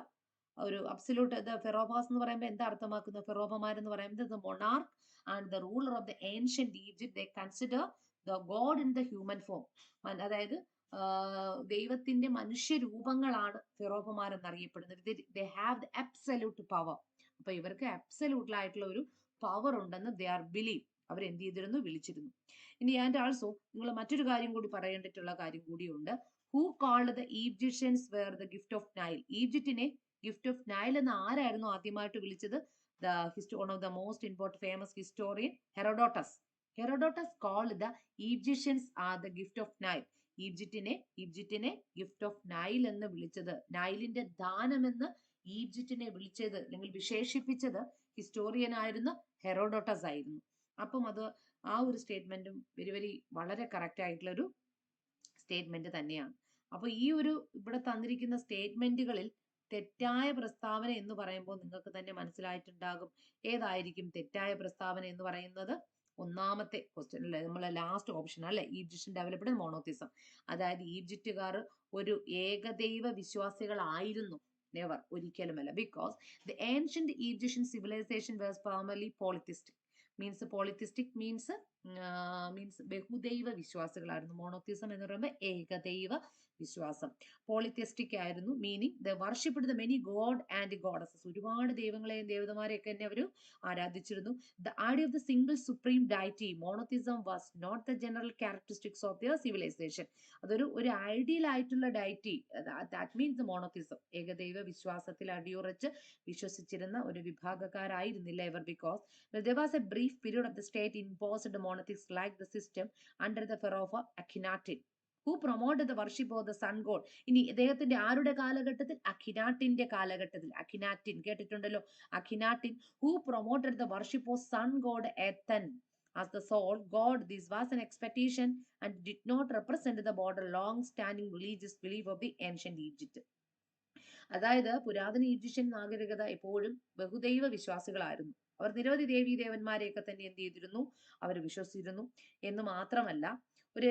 ഒരു അബ്സല്യൂട്ട്. ഫെറോവാസ് എന്ന് പറയുമ്പോൾ എന്താ അർത്ഥമാക്കുന്നത്? ഫെറോഫമാർ എന്ന് പറയുന്നത് the monarch and the ruler of the ancient Egypt. They consider the God in the human form. അതായത് ദൈവത്തിന്റെ മനുഷ്യ രൂപങ്ങളാണ് ഫെറോഫമാർ എന്നറിയപ്പെടുന്നത്. They have the absolute power. അപ്പൊ ഇവർക്ക് അബ്സല്യൂട്ട് ആയിട്ടുള്ള ഒരു പവർ ഉണ്ടെന്ന് ദേ ആർ ബിലീവ്. അവർ എന്ത് ചെയ്തിരുന്നു? വിളിച്ചിരുന്നു. ഇനി ആൻഡ് ആൾസോ നിങ്ങൾ മറ്റൊരു കാര്യം കൂടി പറയേണ്ടിട്ടുള്ള കാര്യം കൂടിയുണ്ട്. Who called the Egyptians were the gift of Nile? ഈജിപ്റ്റിനെ ഗിഫ്റ്റ് ഓഫ് നൈൽ എന്ന് ആരായിരുന്നു ആദ്യമായിട്ട് വിളിച്ചത്? One of the most important famous historian, Herodotus. Herodotus called the Egyptians are the gift of Nile. ഈജിപ്റ്റിനെ ഗിഫ്റ്റ് ഓഫ് നൈൽ എന്ന് വിളിച്ചത്, നൈലിന്റെ ദാനം എന്ന് ഈജിപ്റ്റിനെ വിളിച്ചത് അല്ലെങ്കിൽ വിശേഷിപ്പിച്ചത് ഹിസ്റ്റോറിയൻ ആയിരുന്ന ഹെറോഡോട്ടസ് ആയിരുന്നു. അപ്പം അത് ആ ഒരു സ്റ്റേറ്റ്മെന്റും വളരെ കറക്റ്റ് ആയിട്ടുള്ള ഒരു സ്റ്റേറ്റ്മെന്റ് തന്നെയാണ്. അപ്പൊ ഈ ഒരു ഇവിടെ തന്നിരിക്കുന്ന സ്റ്റേറ്റ്മെന്റുകളിൽ തെറ്റായ പ്രസ്താവന എന്ന് പറയുമ്പോൾ നിങ്ങൾക്ക് തന്നെ മനസ്സിലായിട്ടുണ്ടാകും ഏതായിരിക്കും തെറ്റായ പ്രസ്താവന എന്ന് പറയുന്നത്. ഒന്നാമത്തെ ക്വസ്റ്റ്യൻ അല്ലെ, നമ്മളെ ലാസ്റ്റ് ഓപ്ഷൻ അല്ലെ, ഈജിപ്ഷ്യൻ ഡെവലപ്ഡ് മോണോത്തിസം. അതായത് ഈജിപ്തുകാർ ഒരു ഏകദൈവ വിശ്വാസികളായിരുന്നു. നെവർ, ഒരിക്കലുമല്ല. Because the ancient Egyptian civilization was primarily polytheistic. Polytheistic means ബഹുദൈവ വിശ്വാസികളായിരുന്നു. മോണോത്തിസം എന്ന് പറയുമ്പോൾ ഏകദൈവ വിശ്വാസം. പോളിത്തിസ്റ്റിക് ആയിരുന്നു, meaning the worshipped the many god and goddesses. ഒരുപാട് ദൈവങ്ങളെയും ദേവതമാരെയൊക്കെ തന്നെ അവർ ആരാധിച്ചിരുന്നു. The idea of the single supreme deity, monotheism was not the general characteristics of their civilization. അതൊരു ഐഡിയൽ ആയിട്ടുള്ള ഡൈറ്റി, ദാറ്റ് മീൻസ് മോണോത്തിസം. ഏകദൈവ വിശ്വാസത്തിൽ അടിയുറച്ച് വിശ്വസിച്ചിരുന്ന ഒരു വിഭാഗക്കാരായിരുന്നില്ല ഇവർ. Because there was a brief period of the state imposed monotheists like the system under the Pharaoh of Akhenaten, who promoted the worship of the sun god. ഇനി ഇദ്ദേഹത്തിന്റെ ആരുടെ കാലഘട്ടത്തിൽ? അഖിനാട്ടിന്റെ കാലഘട്ടത്തിൽ. അഖിനാറ്റിൻ കേട്ടിട്ടുണ്ടല്ലോ, അഖിനാറ്റിൻ. who promoted the worship of sun god Aten as the sole god. This was an expectation and did not represent the border long standing religious belief of the ancient Egypt. അതായത് പുരാതന Egyptian നാഗരികത എപ്പോഴും ബഹുദൈവ വിശ്വാസികളായിരുന്നു. അവർ നിരവധി ദേവീ ദേവന്മാരെയൊക്കെ തന്നെ എന്ത് ചെയ്തിരുന്നു? അവർ വിശ്വസിച്ചിരുന്നു. എന്ന് മാത്രമല്ല, ഒരു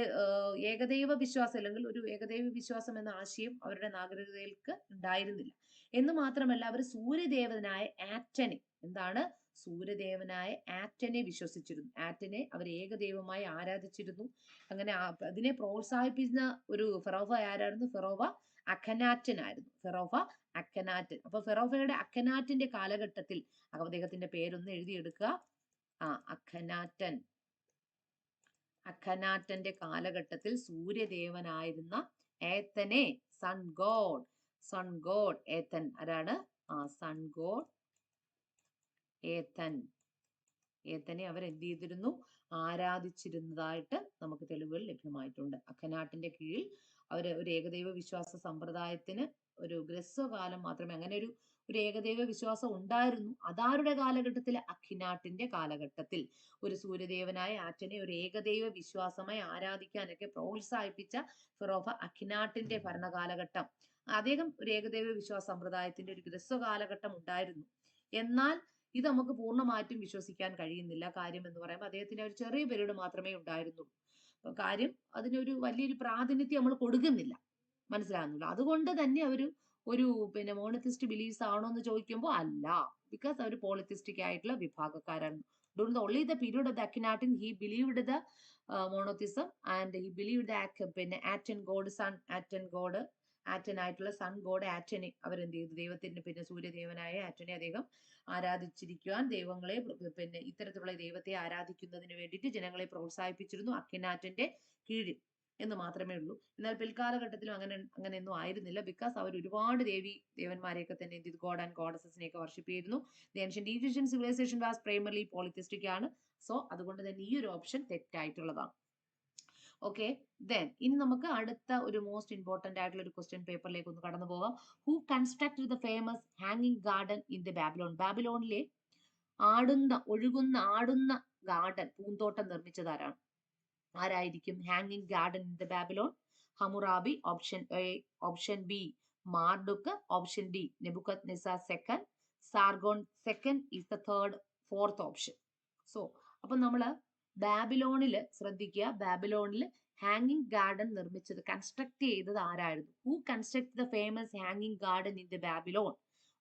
ഏകദൈവ വിശ്വാസം അല്ലെങ്കിൽ ഒരു ഏകദൈവ വിശ്വാസം എന്ന ആശയം അവരുടെ നാഗരികതയിലേക്ക് ഉണ്ടായിരുന്നില്ല. എന്ന് മാത്രമല്ല, അവർ സൂര്യദേവനായ ആറ്റനെ, എന്താണ്? സൂര്യദേവനായ ആറ്റനെ വിശ്വസിച്ചിരുന്നു. ആറ്റനെ അവർ ഏകദൈവമായി ആരാധിച്ചിരുന്നു. അങ്ങനെ അതിനെ പ്രോത്സാഹിപ്പിക്കുന്ന ഒരു ഫെറോവ ആരായിരുന്നു? ഫെറോവ അഖനാറ്റൻ ആയിരുന്നു. ഫെറോവ അഖനാറ്റൻ. അപ്പൊ ഫെറോവയുടെ അഖനാറ്റിന്റെ കാലഘട്ടത്തിൽ, അദ്ദേഹത്തിന്റെ പേരൊന്ന് എഴുതിയെടുക്കുക. അഖനാറ്റൻ. അഖനാറ്റന്റെ കാലഘട്ടത്തിൽ സൂര്യദേവനായിരുന്ന ഏത്തനെ, സൺ ഗോഡ് ഏത്തൻ. ആരാണ്? Sun God ഏത്തൻ. ഏത്തനെ അവർ എന്ത് ചെയ്തിരുന്നു? ആരാധിച്ചിരുന്നതായിട്ട് നമുക്ക് തെളിവുകൾ ലഭ്യമായിട്ടുണ്ട്. അഖനാട്ടിന്റെ കീഴിൽ അവർ ഒരു ഏകദൈവ വിശ്വാസ സമ്പ്രദായത്തിന് ഒരു ഗ്രസ്വകാലം മാത്രമേ അങ്ങനെ ഒരു ഏകദൈവ വിശ്വാസം ഉണ്ടായിരുന്നു. അതാരുടെ കാലഘട്ടത്തിൽ? അഖിനാട്ടിന്റെ കാലഘട്ടത്തിൽ. ഒരു സൂര്യദേവനായ ആറ്റനെ ഒരു ഏകദൈവ വിശ്വാസമായി ആരാധിക്കാനൊക്കെ പ്രോത്സാഹിപ്പിച്ച ഫെറോവ അഖിനാട്ടിന്റെ ഭരണകാലഘട്ടം. അദ്ദേഹം ഒരു ഏകദൈവ വിശ്വാസ സമ്പ്രദായത്തിന്റെ ഒരു ഗ്രസ്വകാലഘട്ടം ഉണ്ടായിരുന്നു. എന്നാൽ ഇത് നമുക്ക് പൂർണ്ണമായിട്ടും വിശ്വസിക്കാൻ കഴിയുന്നില്ല. കാര്യം എന്ന് പറയുമ്പോൾ അദ്ദേഹത്തിന് ഒരു ചെറിയ പീരീഡ് മാത്രമേ ഉണ്ടായിരുന്നുള്ളൂ. കാര്യം അതിനൊരു വലിയൊരു പ്രാതിനിധ്യം നമ്മൾ കൊടുക്കുന്നില്ല. മനസ്സിലാകുന്നില്ല. അതുകൊണ്ട് തന്നെ ഒരു മോണോത്തിസ്റ്റ് ബിലീഫ്സ് ആണോ എന്ന് ചോദിക്കുമ്പോൾ അല്ല. ബിക്കോസ് അവർ പോളിത്തിസ്റ്റിക് ആയിട്ടുള്ള വിഭാഗക്കാരാണ്. During the only the period of the Akhenaten, he believed the monotheism and he believed the Aten god, Aten ആയിട്ടുള്ള സൺ ഗോഡ് ആറ്റനെ അവരെന്ത് ചെയ്തു? ദൈവത്തിന്റെ സൂര്യദേവനായ ആറ്റനെ അദ്ദേഹം ആരാധിച്ചിരിക്കുവാൻ, ദൈവങ്ങളെ ഇത്തരത്തിലുള്ള ദൈവത്തെ ആരാധിക്കുന്നതിന് വേണ്ടിയിട്ട് ജനങ്ങളെ പ്രോത്സാഹിപ്പിച്ചിരുന്നു അഖിനാറ്റന്റെ കീഴിൽ എന്ന് മാത്രമേ ഉള്ളൂ. എന്നാൽ പിൽക്കാലഘട്ടത്തിലും അങ്ങനെയൊന്നും ആയിരുന്നില്ല. ബിക്കോസ് അവർ ഒരുപാട് ദേവന്മാരെയൊക്കെ തന്നെ എന്ത് ചെയ്തു? ഗോഡ് ആൻഡ് ഗോഡസസിനെയൊക്കെ വർഷിപ്പ് ചെയ്യുന്നു. The ancient Egyptian civilization was primarily polytheistic ആണ്. സോ അതുകൊണ്ട് തന്നെ ഈ ഒരു ഓപ്ഷൻ തെറ്റായിട്ടുള്ളതാണ്. ഓക്കെ, ദെൻ ഇനി നമുക്ക് അടുത്ത ഒരു മോസ്റ്റ് ഇമ്പോർട്ടന്റ് ആയിട്ടുള്ള ഒരു ക്വസ്റ്റ്യൻ പേപ്പറിലേക്ക് ഒന്ന് കടന്നു പോവാം. ഹു കൺസ്ട്രക്റ്റഡ് ദ ഫേമസ് ഹാങ്ങിങ് ഗാർഡൻ ഇൻ ദി ബാബിലോൺ? ബാബിലോണിലെ ആടുന്ന ഗാർഡൻ, പൂന്തോട്ടം നിർമ്മിച്ചത് ആരാണ്? ആരായിരിക്കും? ഹാങ്ങിങ് garden in the Babylon. Hammurabi, option A. Option B Marduk. Option D Nebuchadnezzar second. Sargon second is the fourth option. So അപ്പൊ നമ്മള് ബാബിലോണില് ശ്രദ്ധിക്കുക, ബാബിലോണിൽ ഹാങ്ങിങ് ഗാർഡൻ നിർമ്മിച്ചത്, കൺസ്ട്രക്ട് ചെയ്തത് ആരായിരുന്നു? ഹു കൺസ്ട്രക്ട് ദ ഫേമസ് ഹാങ്ങിങ് garden in the Babylon?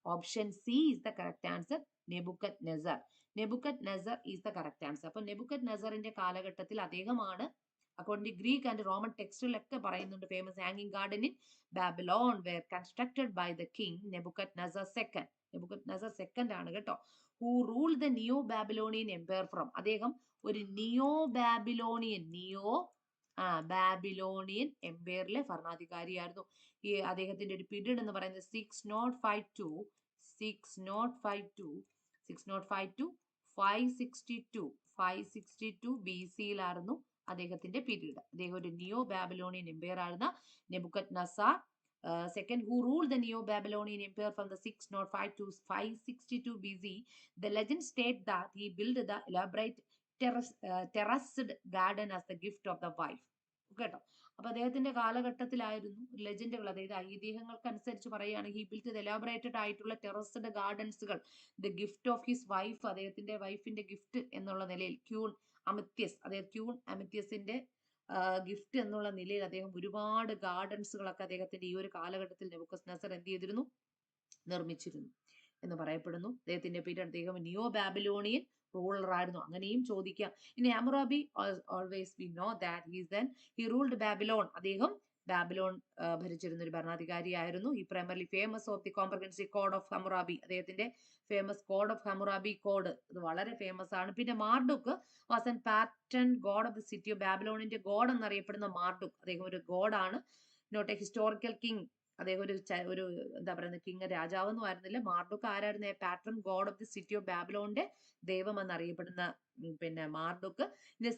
Option C is the correct answer, Nebuchadnezzar. Nebuchadnezzar is the correct answer. അപ്പൊ നെബുക്കദ്നെസ്സറിന്റെ കാലഘട്ടത്തിൽ അദ്ദേഹമാണ്, according to Greek and Roman ടെക്സ്റ്റിലൊക്കെ പറയുന്നുണ്ട്, ഫേമസ് ഹാങ്ങിങ് garden in Babylon were constructed by the king Nebuchadnezzar second. Nebuchadnezzar second ആണ് കേട്ടോ. Who rule the neo Babylonian empire from? അദ്ദേഹം ഒരു നിയോ ബാബിലോണിയൻ ബാബിലോണിയൻ എംപയറിലെ ഭരണാധികാരിയായിരുന്നു. ഈ അദ്ദേഹത്തിന്റെ ഒരു പീരീഡ് എന്ന് പറയുന്നത് 605 to BC-യിലായിരുന്നു അദ്ദേഹത്തിന്റെ പീരീഡ്. അദ്ദേഹം ഒരു നിയോ ബാബിലോണിയൻ എംപയർ ആയിരുന്ന നെബുക്കദ്നസർ second, who ruled the Neo-Babylonian Empire from the 605 to 562 BC. The legend states that he built the elaborate terraced garden as the gift of the wife. കേട്ടോ, അപ്പൊ അദ്ദേഹത്തിന്റെ കാലഘട്ടത്തിലായിരുന്നു ലെജൻഡുകൾ, അതായത് ഐതിഹ്യങ്ങൾക്കനുസരിച്ച് പറയുകയാണെങ്കിൽ he built the elaborated ആയിട്ടുള്ള terraced ഗാർഡൻസുകൾ the gift of his wife, അദ്ദേഹത്തിന്റെ വൈഫിന്റെ gift എന്നുള്ള നിലയിൽ ക്യൂൺ അമിത്യസ്, അതായത് ക്യൂൺ അമിത്യസിന്റെ ഗിഫ്റ്റ് എന്നുള്ള നിലയിൽ അദ്ദേഹം ഒരുപാട് ഗാർഡൻസുകളൊക്കെ അദ്ദേഹത്തിന്റെ ഈ ഒരു കാലഘട്ടത്തിൽ നെബൂഖദ്നേസർ എന്ത് ചെയ്തിരുന്നു, നിർമ്മിച്ചിരുന്നു എന്ന് പറയപ്പെടുന്നു. അദ്ദേഹത്തിന്റെ പേര് അദ്ദേഹം നിയോ ബാബിലോണിയൻ റൂളർ ആയിരുന്നു, അങ്ങനെയും ചോദിക്കാം. ഇനി Hammurabi always we know that he ruled Babylon, അദ്ദേഹം ബാബിലോൺ ഭരിച്ചിരുന്ന ഒരു ഭരണാധികാരിയായിരുന്നു. ഈ primarily famous of the comprehensive code of Hammurabi, അദ്ദേഹത്തിന്റെ famous code of Hammurabi code, ഇത് വളരെ ഫേമസ് ആണ്. പിന്നെ Marduk was an patron god of the city of ബാബിലോണിന്റെ ഗോഡ് എന്നറിയപ്പെടുന്ന മാർഡുക്ക്, അദ്ദേഹം ഒരു ഗോഡാണ്, നോട്ട് എ ഹിസ്റ്റോറിക്കൽ കിങ്. അദ്ദേഹം ഒരു എന്താ പറയുന്നത്, കിങ്, രാജാവൊന്നും ആയിരുന്നില്ല. മാർഡുക്ക് ആരായിരുന്നു? A patron god of the city of ബാബിലോണിന്റെ ദൈവം എന്നറിയപ്പെടുന്ന പിന്നെ Marduk.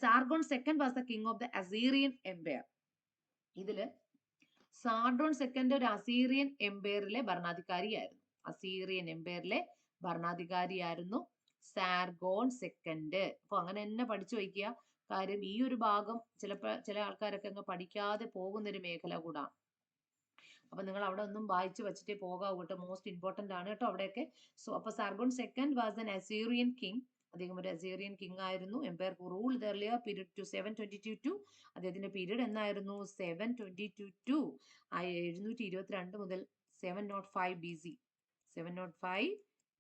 Sargon second was the king of the Assyrian empire. ഇതില് സാർഡോൺ സെക്കൻഡ് ഒരു അസീറിയൻ എംപയറിലെ ഭരണാധികാരിയായിരുന്നു. അസീറിയൻ എംപയറിലെ ഭരണാധികാരിയായിരുന്നു സാർഗോൺ സെക്കൻഡ്. അപ്പൊ അങ്ങനെ തന്നെ പഠിച്ചു വയ്ക്കുക. കാര്യം ഈ ഒരു ഭാഗം ചില ആൾക്കാരൊക്കെ അങ്ങ് പഠിക്കാതെ പോകുന്നൊരു മേഖല കൂടാണ്. അപ്പൊ നിങ്ങൾ അവിടെ ഒന്നും വായിച്ചു വെച്ചിട്ടേ പോകാവൂ കേട്ടോ, മോസ്റ്റ് ഇമ്പോർട്ടന്റ് ആണ് കേട്ടോ അവിടെയൊക്കെ. സോ അപ്പൊ Sargon second was an Assyrian king, അദ്ദേഹം ഒരു അസീറിയൻ കിങ് ആയിരുന്നു. Empire who ruled the earlier period to 722 to, അദ്ദേഹത്തിന്റെ പീരീഡ് എന്നായിരുന്നു 722 to 722 മുതൽ 705 BC, 705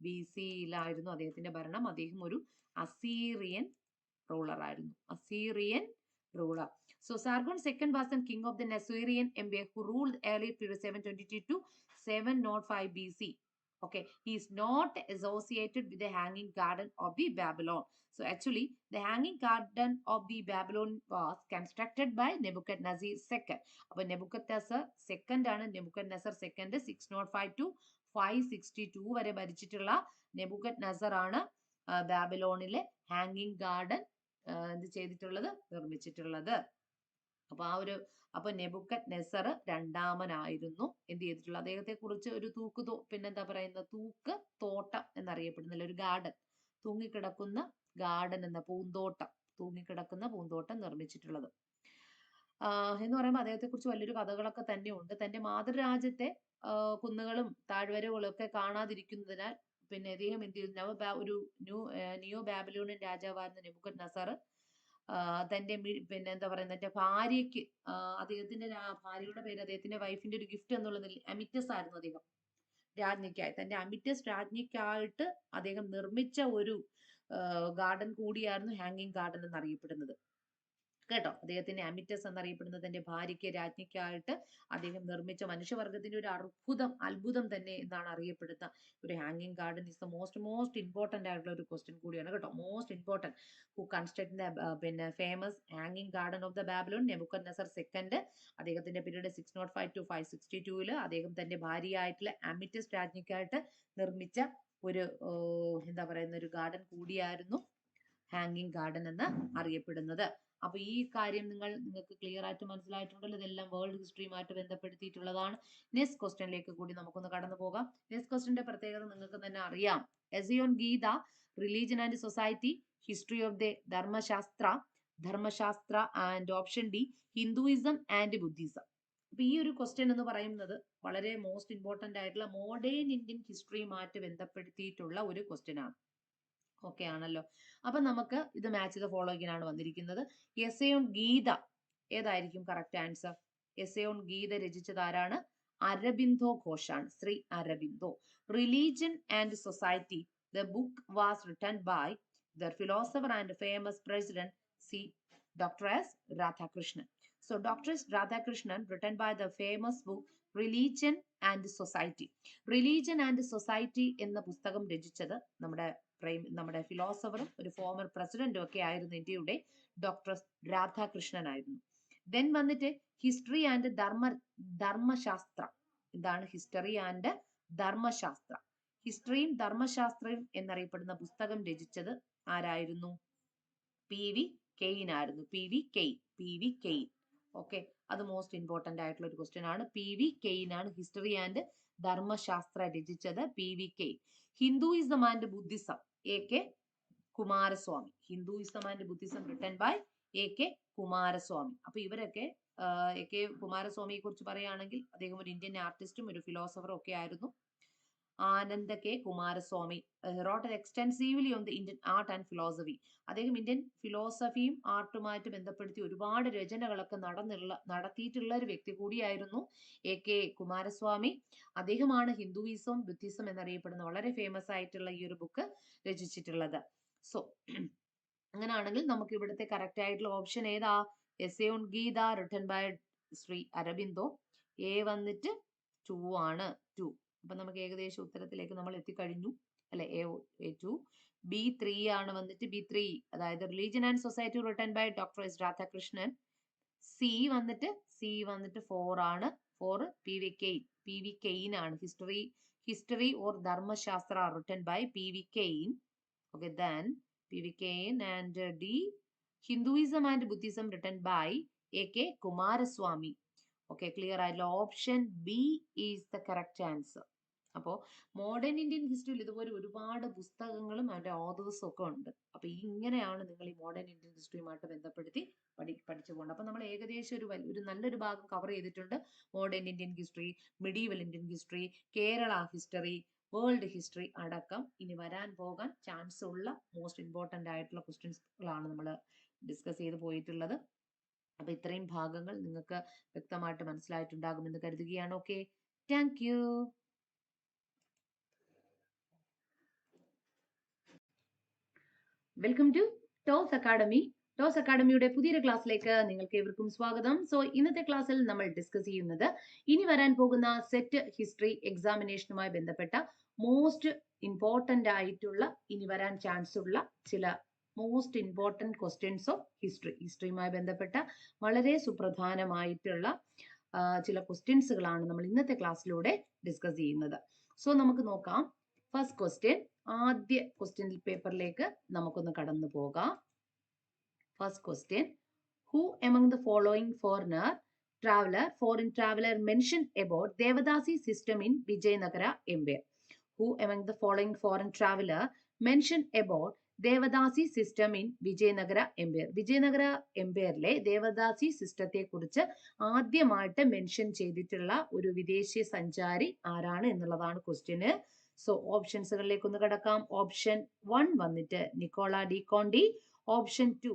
BC-യിലായിരുന്നു അദ്ദേഹത്തിന്റെ ഭരണം. അദ്ദേഹം ഒരു അസീറിയൻ റൂളർ ആയിരുന്നു, Assyrian ruler. So Sargon II was the king of the Assyrian Empire who ruled early period 722 to 705 BC. Okay, he is not associated with the Hanging Garden of the Babylon. So actually, the Hanging Garden of the Babylon was constructed by Nebuchadnezzar II. അപ്പോൾ Nebuchadnezzar II ആണ്, Nebuchadnezzar II 605 to 562 വരെ ഭരിച്ചിട്ടുള്ള നെബുക്കദ്നസർ ആണ് ബാബിലോണിലെ ഹാങ്ങിങ് garden എന്ത് ചെയ്തിട്ടുള്ളത്, നിർമ്മിച്ചിട്ടുള്ളത്. അപ്പൊ നെബുക്കദ്നസർ രണ്ടാമനായിരുന്നു എന്ത് ചെയ്തിട്ടുള്ളത്. അദ്ദേഹത്തെ കുറിച്ച് ഒരു പിന്നെന്താ പറയുന്ന തൂക്ക് തോട്ടം എന്നറിയപ്പെടുന്നില്ല, ഒരു ഗാർഡൻ, തൂങ്ങിക്കിടക്കുന്ന ഗാർഡൻ എന്ന തൂങ്ങിക്കിടക്കുന്ന പൂന്തോട്ടം നിർമ്മിച്ചിട്ടുള്ളത് എന്ന് പറയുമ്പോൾ അദ്ദേഹത്തെ കുറിച്ച് വലിയൊരു കഥകളൊക്കെ തന്നെ ഉണ്ട്. തന്റെ മാതൃരാജ്യത്തെ കുന്നുകളും താഴ്വരകളും ഒക്കെ കാണാതിരിക്കുന്നതിനാൽ പിന്നെ അദ്ദേഹം എന്ത് ചെയ്തു, ഒരു നിയോ ബാബിലോണിയൻ രാജാവായിരുന്ന നെബുക്കദ്നസർ തന്റെ പിന്നെ എന്താ പറയുന്നത്, തന്റെ ഭാര്യയ്ക്ക്, അദ്ദേഹത്തിന്റെ ഭാര്യയുടെ പേര്, അദ്ദേഹത്തിന്റെ വൈഫിന്റെ ഒരു ഗിഫ്റ്റ് എന്നുള്ളതിൽ അമിറ്റസ് ആയിരുന്നു അദ്ദേഹം, രാജ്ഞിക്കായി, തന്റെ അമിറ്റസ് രാജ്ഞിക്കായിട്ട് അദ്ദേഹം നിർമ്മിച്ച ഒരു ഗാർഡൻ കൂടിയായിരുന്നു ഹാങ്ങിങ് ഗാർഡൻ എന്നറിയപ്പെടുന്നത് കേട്ടോ. അദ്ദേഹത്തിന്റെ അമിറ്റസ് എന്നറിയപ്പെടുന്നത് തന്റെ ഭാര്യയ്ക്ക്, രാജ്ഞിക്കായിട്ട് അദ്ദേഹം നിർമ്മിച്ച മനുഷ്യവർഗത്തിന്റെ ഒരു അത്ഭുതം തന്നെ എന്നാണ് അറിയപ്പെടുന്ന ഒരു ഹാങ്ങിങ് garden. Is the most important ആയിട്ടുള്ള ഒരു ക്വസ്റ്റ്യൻ കൂടിയാണ് കേട്ടോ. മോസ്റ്റ് ഇമ്പോർട്ടന്റ്, ഹു കൺസ്ട്രക്ട് പിന്നെ ഫേമസ് ഹാങ്ങിങ് garden of the Babylon, Nebuchadnezzar second. അദ്ദേഹത്തിന്റെ പീരീഡ് 605 to 562 അദ്ദേഹം തന്റെ ഭാര്യയായിട്ടുള്ള അമിറ്റസ് രാജ്ഞിക്കായിട്ട് നിർമ്മിച്ച ഒരു എന്താ പറയുന്ന ഒരു ഗാർഡൻ കൂടിയായിരുന്നു ഹാങ്ങിങ് ഗാർഡൻ എന്ന് അറിയപ്പെടുന്നത്. അപ്പൊ ഈ കാര്യം നിങ്ങൾക്ക് ക്ലിയർ ആയിട്ട് മനസ്സിലായിട്ടുണ്ടല്ലോ. ഇതെല്ലാം വേൾഡ് ഹിസ്റ്ററിയുമായിട്ട് ബന്ധപ്പെടുത്തിയിട്ടുള്ളതാണ്. നെക്സ്റ്റ് ക്വസ്റ്റ്യനിലേക്ക് കൂടി നമുക്കൊന്ന് കടന്നു പോകാം. നെക്സ്റ്റ് ക്വസ്റ്റ്യന്റെ പ്രത്യേകത നിങ്ങൾക്ക് തന്നെ അറിയാം. Essay on Gita, religion and society, history of the Dharmashastra and option D Hinduism and Buddhism. അപ്പൊ ഈ ഒരു ക്വസ്റ്റ്യൻ എന്ന് പറയുന്നത് വളരെ മോസ്റ്റ് ഇമ്പോർട്ടന്റ് ആയിട്ടുള്ള മോഡേൺ ഇന്ത്യൻ ഹിസ്റ്ററിയുമായിട്ട് ബന്ധപ്പെടുത്തിയിട്ടുള്ള ഒരു ക്വസ്റ്റ്യൻ ആണ്. ഓക്കെ ആണല്ലോ. അപ്പൊ നമുക്ക് ഇത് മാച്ച് ചെയ്ത് ഫോളോയിങ് ആണ് വന്നിരിക്കുന്നത്. എസ്സേ ഓൺ ഗീത ഏതായിരിക്കും correct answer? Essay on Gita രചിച്ചത് ആരാണ്? അരബിന്ദോ ഘോഷാണ്, Shri Aurobindo. Religion and society, the book was written by the philosopher and famous president Dr. S. Radhakrishnan. So Dr. S. Radhakrishnan written by the famous book Religion and Society. Religion and Society എന്ന പുസ്തകം രചിച്ചത് നമ്മുടെ ഫിലോസഫറും ഒരു former പ്രസിഡന്റും ഒക്കെ ആയിരുന്നു ഇന്ത്യയുടെ doctor Radhakrishnan ആയിരുന്നു. ദെൻ വന്നിട്ട് ഹിസ്റ്ററി ആൻഡ് ധർമ്മശാസ്ത്ര. എന്താണ് ഹിസ്റ്ററി ആൻഡ് ധർമ്മശാസ്ത്ര? ഹിസ്റ്ററിയും ധർമ്മശാസ്ത്രയും എന്നറിയപ്പെടുന്ന പുസ്തകം രചിച്ചത് ആരായിരുന്നു? പി വി കെയിൻ ആയിരുന്നു. P V cane. ഓക്കെ, അത് മോസ്റ്റ് ഇമ്പോർട്ടന്റ് ആയിട്ടുള്ള ഒരു ക്വസ്റ്റ്യൻ ആണ്. പി വി കെയിൻ ആണ് ഹിസ്റ്ററി ആൻഡ് ധർമ്മശാസ്ത്ര രചിച്ചത്. P V Kane. Hinduism and Buddhism, A K Coomaraswamy. Hinduism and Buddhism written by A K Coomaraswamy. അപ്പൊ ഇവരൊക്കെ എ കെ കുമാരസ്വാമിയെ കുറിച്ച് പറയുകയാണെങ്കിൽ അദ്ദേഹം ഒരു ഇന്ത്യൻ ആർട്ടിസ്റ്റും ഒരു ഫിലോസഫറും ഒക്കെ ആയിരുന്നു. ആനന്ദ K Kumaraswamy wrote extensively on the Indian art and philosophy. അദ്ദേഹം ഇന്ത്യൻ ഫിലോസഫിയും ആർട്ടുമായിട്ട് ബന്ധപ്പെടുത്തി ഒരുപാട് രചനകളൊക്കെ നടത്തിയിട്ടുള്ള ഒരു വ്യക്തി കൂടിയായിരുന്നു എ കെ കുമാരസ്വാമി. അദ്ദേഹമാണ് ഹിന്ദുയിസം ബുദ്ധിസം എന്നറിയപ്പെടുന്ന വളരെ ഫേമസ് ആയിട്ടുള്ള ഈ ഒരു ബുക്ക് രചിച്ചിട്ടുള്ളത്. സോ അങ്ങനെയാണെങ്കിൽ നമുക്ക് ഇവിടുത്തെ കറക്റ്റ് ആയിട്ടുള്ള ഓപ്ഷൻ ഏതാ? Essay on Gita written by Shri Aurobindo. A വന്നിട്ട് 2 ആണ്. 2. അപ്പൊ നമുക്ക് ഏകദേശം ഉത്തരത്തിലേക്ക് നമ്മൾ എത്തിക്കഴിഞ്ഞു അല്ലെ? A2. B3 ആണ് വന്നിട്ട്. B3 അതായത് religion and society written by doctor S Radhakrishnan. C വന്നിട്ട് 4 ആണ്. 4 പി വി കെയിൻ ആണ്. History or Dharmashastra written by P V cane. Okay, then P V Kane. And D Hinduism and Buddhism written by A K Coomaraswamy. Okay, clear ആയില്ല. Option B is the correct answer. അപ്പോൾ modern Indian ഹിസ്റ്ററിയിൽ ഇതുപോലെ ഒരുപാട് പുസ്തകങ്ങളും അതിന്റെ ഓതേഴ്സും ഒക്കെ ഉണ്ട്. അപ്പൊ ഇങ്ങനെയാണ് നിങ്ങൾ ഈ മോഡേൺ ഇന്ത്യൻ ഹിസ്റ്ററിയുമായിട്ട് ബന്ധപ്പെടുത്തി പഠിച്ചു പോകേണ്ടത്. അപ്പൊ നമ്മൾ ഏകദേശം ഒരു നല്ലൊരു ഭാഗം കവർ ചെയ്തിട്ടുണ്ട്. Modern Indian history, medieval Indian history, Kerala history, world history അടക്കം ഇനി വരാൻ പോകാൻ ചാൻസ് ഉള്ള മോസ്റ്റ് ഇമ്പോർട്ടന്റ് ആയിട്ടുള്ള ക്വസ്റ്റ്യൻസുകളാണ് നമ്മൾ ഡിസ്കസ് ചെയ്ത് പോയിട്ടുള്ളത്. അപ്പൊ ഇത്രയും ഭാഗങ്ങൾ നിങ്ങൾക്ക് വ്യക്തമായിട്ട് മനസ്സിലായിട്ടുണ്ടാകുമെന്ന് കരുതുകയാണ്. Okay, thank you. Welcome to Toss academy. Toss അക്കാഡമിയുടെ പുതിയൊരു ക്ലാസ്സിലേക്ക് നിങ്ങൾക്ക് ഏവർക്കും സ്വാഗതം. സോ ഇന്നത്തെ ക്ലാസ്സിൽ നമ്മൾ ഡിസ്കസ് ചെയ്യുന്നത് ഇനി വരാൻ പോകുന്ന സെറ്റ് ഹിസ്റ്ററി എക്സാമിനേഷനുമായി ബന്ധപ്പെട്ട മോസ്റ്റ് ഇമ്പോർട്ടന്റ് ആയിട്ടുള്ള ഇനി വരാൻ ചാൻസ് ഉള്ള ചില മോസ്റ്റ് ഇമ്പോർട്ടന്റ് ക്വസ്റ്റ്യൻസ് ഓഫ് ഹിസ്റ്ററിയുമായി ബന്ധപ്പെട്ട വളരെ സുപ്രധാനമായിട്ടുള്ള ചില ക്വസ്റ്റ്യൻസുകളാണ് നമ്മൾ ഇന്നത്തെ ക്ലാസ്സിലൂടെ ഡിസ്കസ് ചെയ്യുന്നത്. സോ നമുക്ക് നോക്കാം. ഫസ്റ്റ് ക്വസ്റ്റ്യൻ, ആദ്യ ക്വസ്റ്റ്യൻ പേപ്പറിലേക്ക് നമുക്കൊന്ന് കടന്നു പോകാം. First question, who among the following foreign traveler mentioned about Devadasi system in Vijayanagara Empire? Who among the following foreign traveler mentioned about devadasi system in Vijayanagara empire? Vijayanagara എംപയറിലെ ദേവദാസി സിസ്റ്റത്തെ കുറിച്ച് ആദ്യമായിട്ട് മെൻഷൻ ചെയ്തിട്ടുള്ള ഒരു വിദേശി സഞ്ചാരി ആരാണ് എന്നുള്ളതാണ് ക്വസ്റ്റ്യന്. സോ ഓപ്ഷൻസുകളിലേക്ക് ഒന്ന് കിടക്കാം. ഓപ്ഷൻ 1 വന്നിട്ട് Nicolo de Conti. Option 2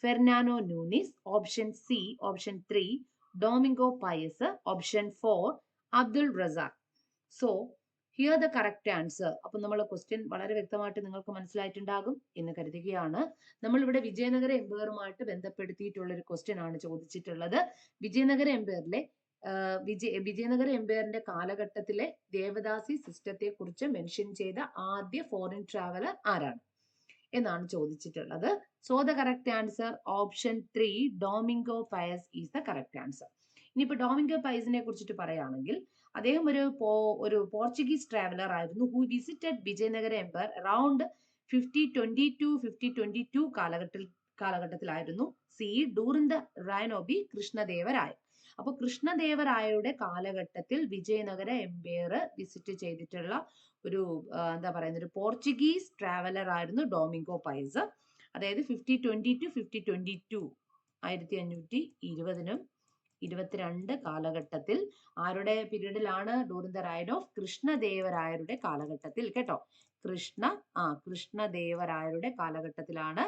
Fernao Nuniz. Option C, option 3 Domingo Paes. Option 4 Abdul Razzaq. So here the correct answer. അപ്പൊ നമ്മൾ ക്വസ്റ്റ്യൻ വളരെ വ്യക്തമായിട്ട് നിങ്ങൾക്ക് മനസ്സിലായിട്ടുണ്ടാകും എന്ന് കരുതുകയാണ്. നമ്മൾ ഇവിടെ വിജയനഗര എംപയറുമായിട്ട് ബന്ധപ്പെടുത്തിയിട്ടുള്ള ഒരു ക്വസ്റ്റ്യൻ ആണ് ചോദിച്ചിട്ടുള്ളത്. വിജയനഗര എംപയറിലെ വിജയനഗര എംപയറിന്റെ കാലഘട്ടത്തിലെ ദേവദാസി സിസ്റ്റത്തെ കുറിച്ച് മെൻഷൻ ചെയ്ത ആദ്യ ഫോറിൻ ട്രാവലർ ആരാണ് എന്നാണ് ചോദിച്ചിട്ടുള്ളത്. So the correct answer option 3 Domingo Paes is the correct answer. ഇനിയിപ്പോ ഡോമിംഗോ പയസിനെ കുറിച്ചിട്ട് പറയുകയാണെങ്കിൽ അദ്ദേഹം ഒരു പോർച്ചുഗീസ് ട്രാവലർ ആയിരുന്നു. Who visited Vijayanagara empire around 5022 കാലഘട്ടത്തിലായിരുന്നു. C during the reign of the Krishnadevaraya. അപ്പൊ കൃഷ്ണദേവരായയുടെ കാലഘട്ടത്തിൽ വിജയനഗര എംപയർ വിസിറ്റ് ചെയ്തിട്ടുള്ള ഒരു എന്താ പറയുന്ന ഒരു പോർച്ചുഗീസ് ട്രാവലർ ആയിരുന്നു ഡോമിംഗോ പയസ്. അതായത് 5022 1520 22 കാലഘട്ടത്തിൽ ആരുടെ പീരീഡിലാണ്? ഡ്യൂറിംഗ് ദ റൈൻ ഓഫ് കൃഷ്ണദേവരായരുടെ കാലഘട്ടത്തിൽ കേട്ടോ. കൃഷ്ണദേവരായരുടെ കാലഘട്ടത്തിലാണ്.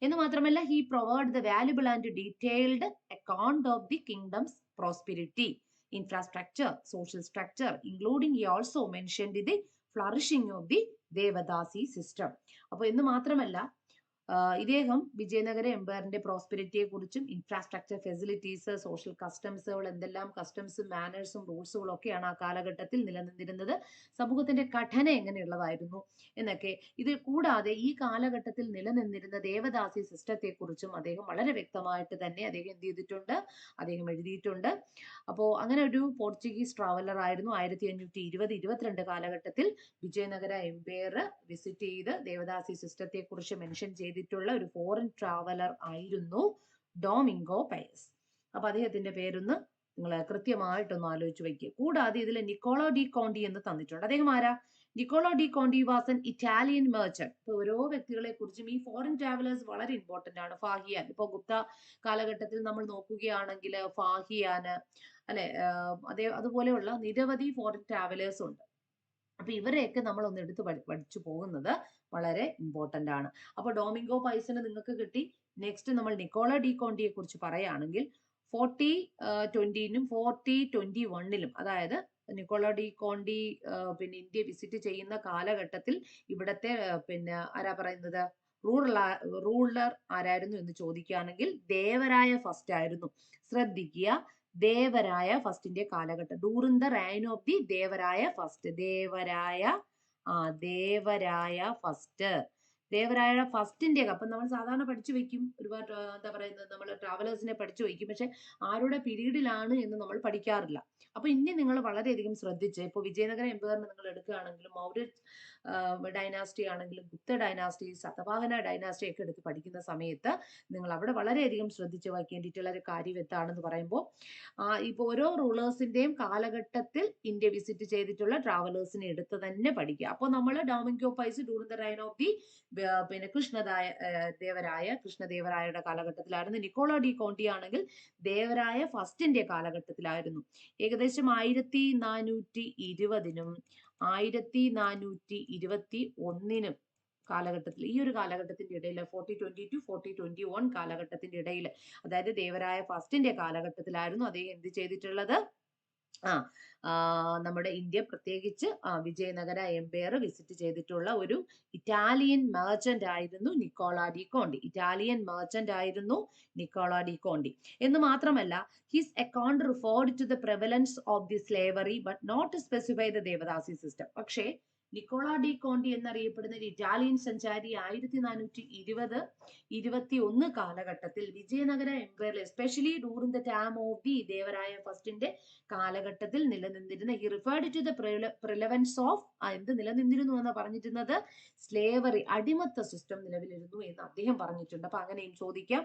എന്ന് മാത്രമല്ല, he provide the valuable and detailed account of the kingdoms prosperity, infrastructure, social structure, including he also mentioned the flourishing of the Devadasi system. അപ്പോൾ എന്ന് മാത്രമല്ല ഇദ്ദേഹം വിജയനഗര എംപയറിന്റെ പ്രോസ്പെരിറ്റിയെ കുറിച്ചും ഇൻഫ്രാസ്ട്രക്ചർ ഫെസിലിറ്റീസ് സോഷ്യൽ കസ്റ്റംസുകൾ എന്തെല്ലാം കസ്റ്റംസും മാനേഴ്സും റൂൾസുകളും ഒക്കെയാണ് ആ കാലഘട്ടത്തിൽ നിലനിന്നിരുന്നത്, സമൂഹത്തിന്റെ ഘടന എങ്ങനെയുള്ളതായിരുന്നു എന്നൊക്കെ. ഇത് കൂടാതെ ഈ കാലഘട്ടത്തിൽ നിലനിന്നിരുന്ന ദേവദാസി സിസ്റ്റത്തെ കുറിച്ചും അദ്ദേഹം വളരെ വ്യക്തമായിട്ട് തന്നെ അദ്ദേഹം എന്ത് ചെയ്തിട്ടുണ്ട്, അദ്ദേഹം എഴുതിയിട്ടുണ്ട്. അപ്പോൾ അങ്ങനെ ഒരു പോർച്ചുഗീസ് ട്രാവലർ ആയിരുന്നു 1520-22 കാലഘട്ടത്തിൽ വിജയനഗര എംപയർ വിസിറ്റ് ചെയ്ത് ദേവദാസി സിസ്റ്റത്തെ കുറിച്ച് മെൻഷൻ ചെയ്തിട്ടുള്ള ഒരു ഫോറിൻ ട്രാവലർ ആയിരുന്നു ഡോമിംഗോ പയസ്. അപ്പൊ അദ്ദേഹത്തിന്റെ പേരൊന്ന് നിങ്ങൾ കൃത്യമായിട്ടൊന്ന് ആലോചിച്ച് വയ്ക്കുക. കൂടാതെ ഇതിൽ നിക്കോളോ ഡി കോണ്ടി എന്ന് തന്നിട്ടുണ്ട്. അദ്ദേഹം ആരാ? Niccolo de Conti was an Italian merchant. ഇപ്പൊ ഓരോ വ്യക്തികളെ കുറിച്ചും ഈ ഫോറിൻ ട്രാവലേഴ്സ് വളരെ ഇമ്പോർട്ടന്റ് ആണ്. ഫാഹിയാൻ, ഇപ്പൊ ഗുപ്ത കാലഘട്ടത്തിൽ നമ്മൾ നോക്കുകയാണെങ്കിൽ ഫാഹിയാന് അല്ലെ, അതുപോലെയുള്ള നിരവധി ഫോറിൻ ട്രാവലേഴ്സ് ഉണ്ട്. അപ്പൊ ഇവരെയൊക്കെ നമ്മൾ ഒന്ന് എടുത്ത് പഠിച്ചു പോകുന്നത് വളരെ ഇമ്പോർട്ടന്റ് ആണ്. അപ്പൊ ഡോമിംഗോ പൈസിന് നിങ്ങൾക്ക് കിട്ടി. നെക്സ്റ്റ് നമ്മൾ നിക്കോളോ ഡി കോണ്ടിയെ കുറിച്ച് പറയുകയാണെങ്കിൽ 4020-നും 4021-ലും, അതായത് നിക്കോളോ ഡി കോണ്ടി പിന്നെ ഇന്ത്യ വിസിറ്റ് ചെയ്യുന്ന കാലഘട്ടത്തിൽ ഇവിടത്തെ പിന്നെ ആരാ പറയുന്നത്, റൂളർ ആരായിരുന്നു എന്ന് ചോദിക്കുകയാണെങ്കിൽ ദേവരായ ഫസ്റ്റ് ആയിരുന്നു. ശ്രദ്ധിക്കുക, ദേവരായ ഫസ്റ്റിന്റെ കാലഘട്ടം, during the reign of the Devaraya first. Devaraya ഫസ്റ്റിന്റെ, അപ്പൊ നമ്മൾ സാധാരണ പഠിച്ചു വെക്കും, ഒരുപാട് എന്താ പറയുന്നത്, നമ്മൾ ട്രാവലേഴ്സിനെ പഠിച്ചു വയ്ക്കും, പക്ഷെ ആരുടെ പീരീഡിലാണ് എന്ന് നമ്മൾ പഠിക്കാറില്ല. അപ്പൊ ഇനി നിങ്ങൾ വളരെയധികം ശ്രദ്ധിച്ച്, ഇപ്പൊ വിജയനഗര എംപയറിന് നിങ്ങൾ എടുക്കുകയാണെങ്കിലും മൗര്യ ഡൈനാസ്റ്റി ആണെങ്കിലും ഗുപ്ത ഡൈനാസ്റ്റി, ശതവാഹന ഡൈനാസ്റ്റി ഒക്കെ എടുത്ത് പഠിക്കുന്ന സമയത്ത് നിങ്ങൾ അവിടെ വളരെയധികം ശ്രദ്ധിച്ച് വയ്ക്കേണ്ടിയിട്ടുള്ള ഒരു കാര്യം എന്താണെന്ന് പറയുമ്പോൾ, ഇപ്പൊ ഓരോ റൂളേഴ്സിന്റെയും കാലഘട്ടത്തിൽ ഇന്ത്യ വിസിറ്റ് ചെയ്തിട്ടുള്ള ട്രാവലേഴ്സിനെ എടുത്ത് തന്നെ പഠിക്കുക. അപ്പോൾ നമ്മൾ Domingo Paes during the reign of the പിന്നെ കൃഷ്ണദേവരായയുടെ കാലഘട്ടത്തിലായിരുന്നു. നിക്കോളോ ഡി കോണ്ടി ആണെങ്കിൽ ദേവരായ ഫസ്റ്റിന്റെ കാലഘട്ടത്തിലായിരുന്നു. ഏകദേശം 1420-നും 1421-നും കാലഘട്ടത്തിൽ, ഈ ഒരു കാലഘട്ടത്തിന്റെ ഇടയിൽ 4020-4021 കാലഘട്ടത്തിന്റെ ഇടയിൽ, അതായത് ദേവരായ ഫസ്റ്റിന്റെ കാലഘട്ടത്തിലായിരുന്നു അദ്ദേഹം എന്ത് ചെയ്തിട്ടുള്ളത്, നമ്മുടെ ഇന്ത്യ പ്രത്യേകിച്ച് വിജയനഗര എംപയർ വിസിറ്റ് ചെയ്തിട്ടുള്ള ഒരു ഇറ്റാലിയൻ മെർച്ചന്റ് ആയിരുന്നു നിക്കോളോ ഡി കോണ്ടി. എന്ന് മാത്രമല്ല, his account referred to the prevalence of the slavery but not specify the devadasi system. പക്ഷേ നിക്കോളോ ഡി കോണ്ടി എന്നറിയപ്പെടുന്ന ഒരു ഇറ്റാലിയൻ സഞ്ചാരി 1420-21 കാലഘട്ടത്തിൽ വിജയനഗര എംപയറിൽ, especially during the time of the Devaraya ഫസ്റ്റിന്റെ കാലഘട്ടത്തിൽ നിലനിന്നിരുന്ന, he referred to the prevalence of, എന്ത് നിലനിന്നിരുന്നു എന്ന് പറഞ്ഞിരുന്നത്, സ്ലേവറി, അടിമത്ത സിസ്റ്റം നിലവിലിരുന്നു എന്ന് അദ്ദേഹം പറഞ്ഞിട്ടുണ്ട്. അപ്പൊ അങ്ങനെയും ചോദിക്കാം.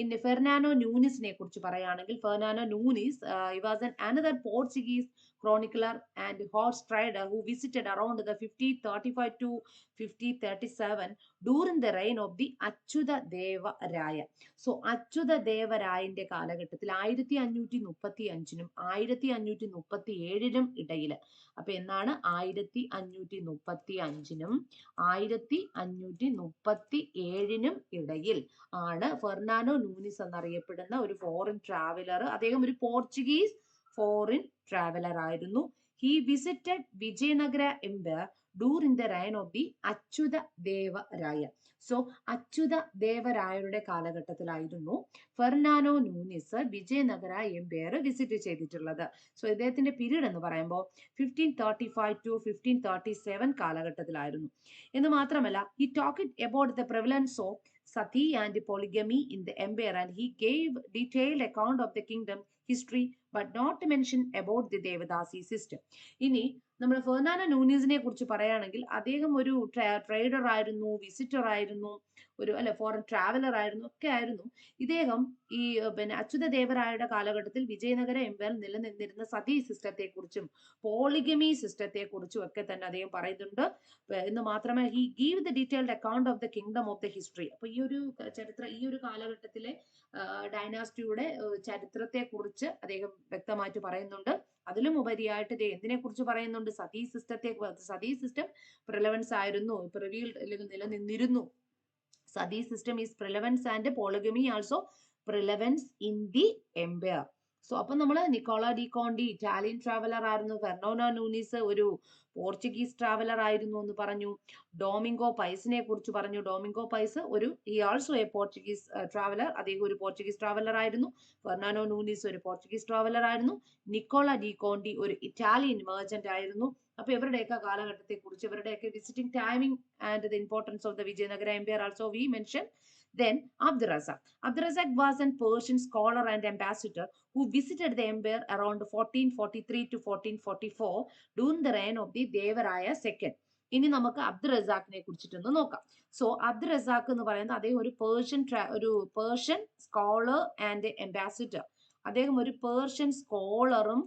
ഇനി ഫെർണാണ്ടോ ന്യൂനിസിനെ കുറിച്ച് പറയുകയാണെങ്കിൽ, Fernando Nuniz was an another Portuguese chronicler and horse trader who visited around the 5035 to 5037 during the reign of the Achyuta Devaraya. So Achyuta ദേവരായന്റെ കാലഘട്ടത്തിൽ 1535-നും 1537-നും ഇടയിൽ, അപ്പൊ എന്നാണ് 1535-നും 1537-നും ഇടയിൽ ആണ് ഫെർണാണ്ടോ ന്യൂനിസ് എന്നറിയപ്പെടുന്ന ഒരു ഫോറിൻ ട്രാവലർ, അദ്ദേഹം ഒരു പോർച്ചുഗീസ് ഫോറിൻ ട്രാവലർ ആയിരുന്നു. He visited Vijayanagara empire during the reign of the Achyuta Devaraya. So Achyuta ദേവരായരുടെ കാലഘട്ടത്തിലായിരുന്നു Fernando Nunes Vijayanagara empire visit ചെയ്തിട്ടുള്ളത്. സോ ഇദ്ദേഹത്തിന്റെ പീരീഡ് എന്ന് പറയുമ്പോൾ 1535 to 1537 കാലഘട്ടത്തിലായിരുന്നു. എന്ന് മാത്രമല്ല, he talked about the prevalence of sati and polygamy in the empire and he gave detailed account of the kingdom history but not mention about the Devadasi system. ഇനി നമ്മൾ Fernando ന്യൂനിസിനെ കുറിച്ച് പറയുകയാണെങ്കിൽ, അദ്ദേഹം ഒരു ട്രേഡർ ആയിരുന്നു, വിസിറ്റർ ആയിരുന്നു, ഒരു ഫോറിൻ ട്രാവലർ ആയിരുന്നു, ഒക്കെ ആയിരുന്നു. ഇദ്ദേഹം ഈ പിന്നെ അച്യുത ദേവരായയുടെ കാലഘട്ടത്തിൽ വിജയനഗര എംപയർ നിലനിന്നിരുന്ന സതി സിസ്റ്റത്തെ കുറിച്ചും പോളിഗമി സിസ്റ്റത്തെ കുറിച്ചും ഒക്കെ തന്നെ അദ്ദേഹം പറയുന്നുണ്ട്. എന്ന് മാത്രമേ, he give the detailed account of the kingdom of the history. അപ്പൊ ഈ ഒരു കാലഘട്ടത്തിലെ ഡൈനാസ്റ്റിയുടെ ചരിത്രത്തെ കുറിച്ച് അദ്ദേഹം വ്യക്തമായിട്ട് പറയുന്നുണ്ട്. അതിലും ഉപരിയായിട്ട് എന്തിനെ കുറിച്ച് പറയുന്നുണ്ട്, സതി സിസ്റ്റം പ്രിലവൻസ് ആയിരുന്നു, നിലനിന്നിരുന്നു. Sati system is prevalence and polygamy also prevalence in the empire. So അപ്പൊ നമ്മള് Niccolo de Conti Italian traveller ആയിരുന്നു. ഫെർണാണ്ടോ നൂനിസ് ഒരു പോർച്ചുഗീസ് ട്രാവലർ ആയിരുന്നു എന്ന് പറഞ്ഞു. ഡോമിംഗോ പൈസിനെ കുറിച്ച് പറഞ്ഞു. ഡോമിംഗോ പൈസ് ഒരു he also a Portuguese traveller, അദ്ദേഹം ഒരു പോർച്ചുഗീസ് ട്രാവലർ ആയിരുന്നു. ഫെർണാണ്ടോ നൂനിസ് ഒരു പോർച്ചുഗീസ് ട്രാവലർ ആയിരുന്നു. നിക്കോള ഡി കോണ്ടി ഒരു ഇറ്റാലിയൻ മെർച്ചന്റ് ആയിരുന്നു. അപ്പൊ ഇവരുടെയൊക്കെ കാലഘട്ടത്തെ കുറിച്ച്, ഇവരുടെയൊക്കെ visiting timing and the importance of the Vijayanagara empire also we mention. Then Abdurazak. Abdurazak was a Persian scholar and ambassador who visited the empire around 1443 to 1444 during the reign of the Devaraya II. ഇനി നമുക്ക് അബ്ദുൾ റസാഖിനെ കുറിച്ചിട്ടൊന്ന് നോക്കാം. So Abdul Razak എന്ന് പറയുന്നത് അദ്ദേഹം ഒരു Persian scholar and ambassador. അദ്ദേഹം ഒരു Persian സ്കോളറും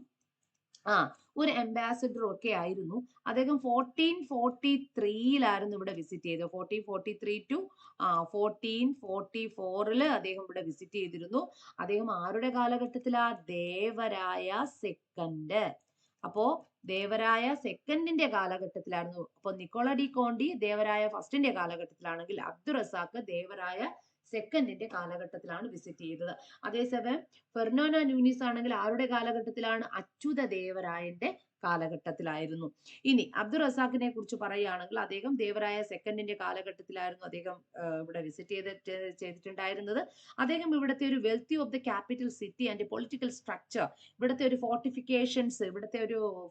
ഒരു അംബാസിഡറും ഒക്കെ ആയിരുന്നു. അദ്ദേഹം 1443 ഇവിടെ വിസിറ്റ് ചെയ്തത്. 1443 ടു 1444 അദ്ദേഹം ഇവിടെ വിസിറ്റ് ചെയ്തിരുന്നു. അദ്ദേഹം ആരുടെ കാലഘട്ടത്തിലാ? ദേവരായ സെക്കൻഡ്. അപ്പോ ദേവരായ സെക്കൻഡിന്റെ കാലഘട്ടത്തിലായിരുന്നു. അപ്പൊ നിക്കോള ഡി കോണ്ടി ദേവരായ ഫസ്റ്റിന്റെ കാലഘട്ടത്തിലാണെങ്കിൽ അബ്ദുൾ റസാഖ് ദേവരായ സെക്കൻഡിന്റെ കാലഘട്ടത്തിലാണ് വിസിറ്റ് ചെയ്തത്. അതേസമയം ഫെർണാണ്ടോ നൂനിസ് ആണെങ്കിൽ ആരുടെ കാലഘട്ടത്തിലാണ്? അച്യുത ദേവരായന്റെ കാലഘട്ടത്തിലായിരുന്നു. ഇനി അബ്ദുൾ റസാഖിനെ കുറിച്ച് പറയുകയാണെങ്കിൽ അദ്ദേഹം ദേവരായ സെക്കൻഡിന്റെ കാലഘട്ടത്തിലായിരുന്നു അദ്ദേഹം ഇവിടെ വിസിറ്റ് ചെയ്തിട്ടുണ്ടായിരുന്നത്. അദ്ദേഹം ഇവിടുത്തെ ഒരു wealthy of the capital city and political structure, ഇവിടുത്തെ ഒരു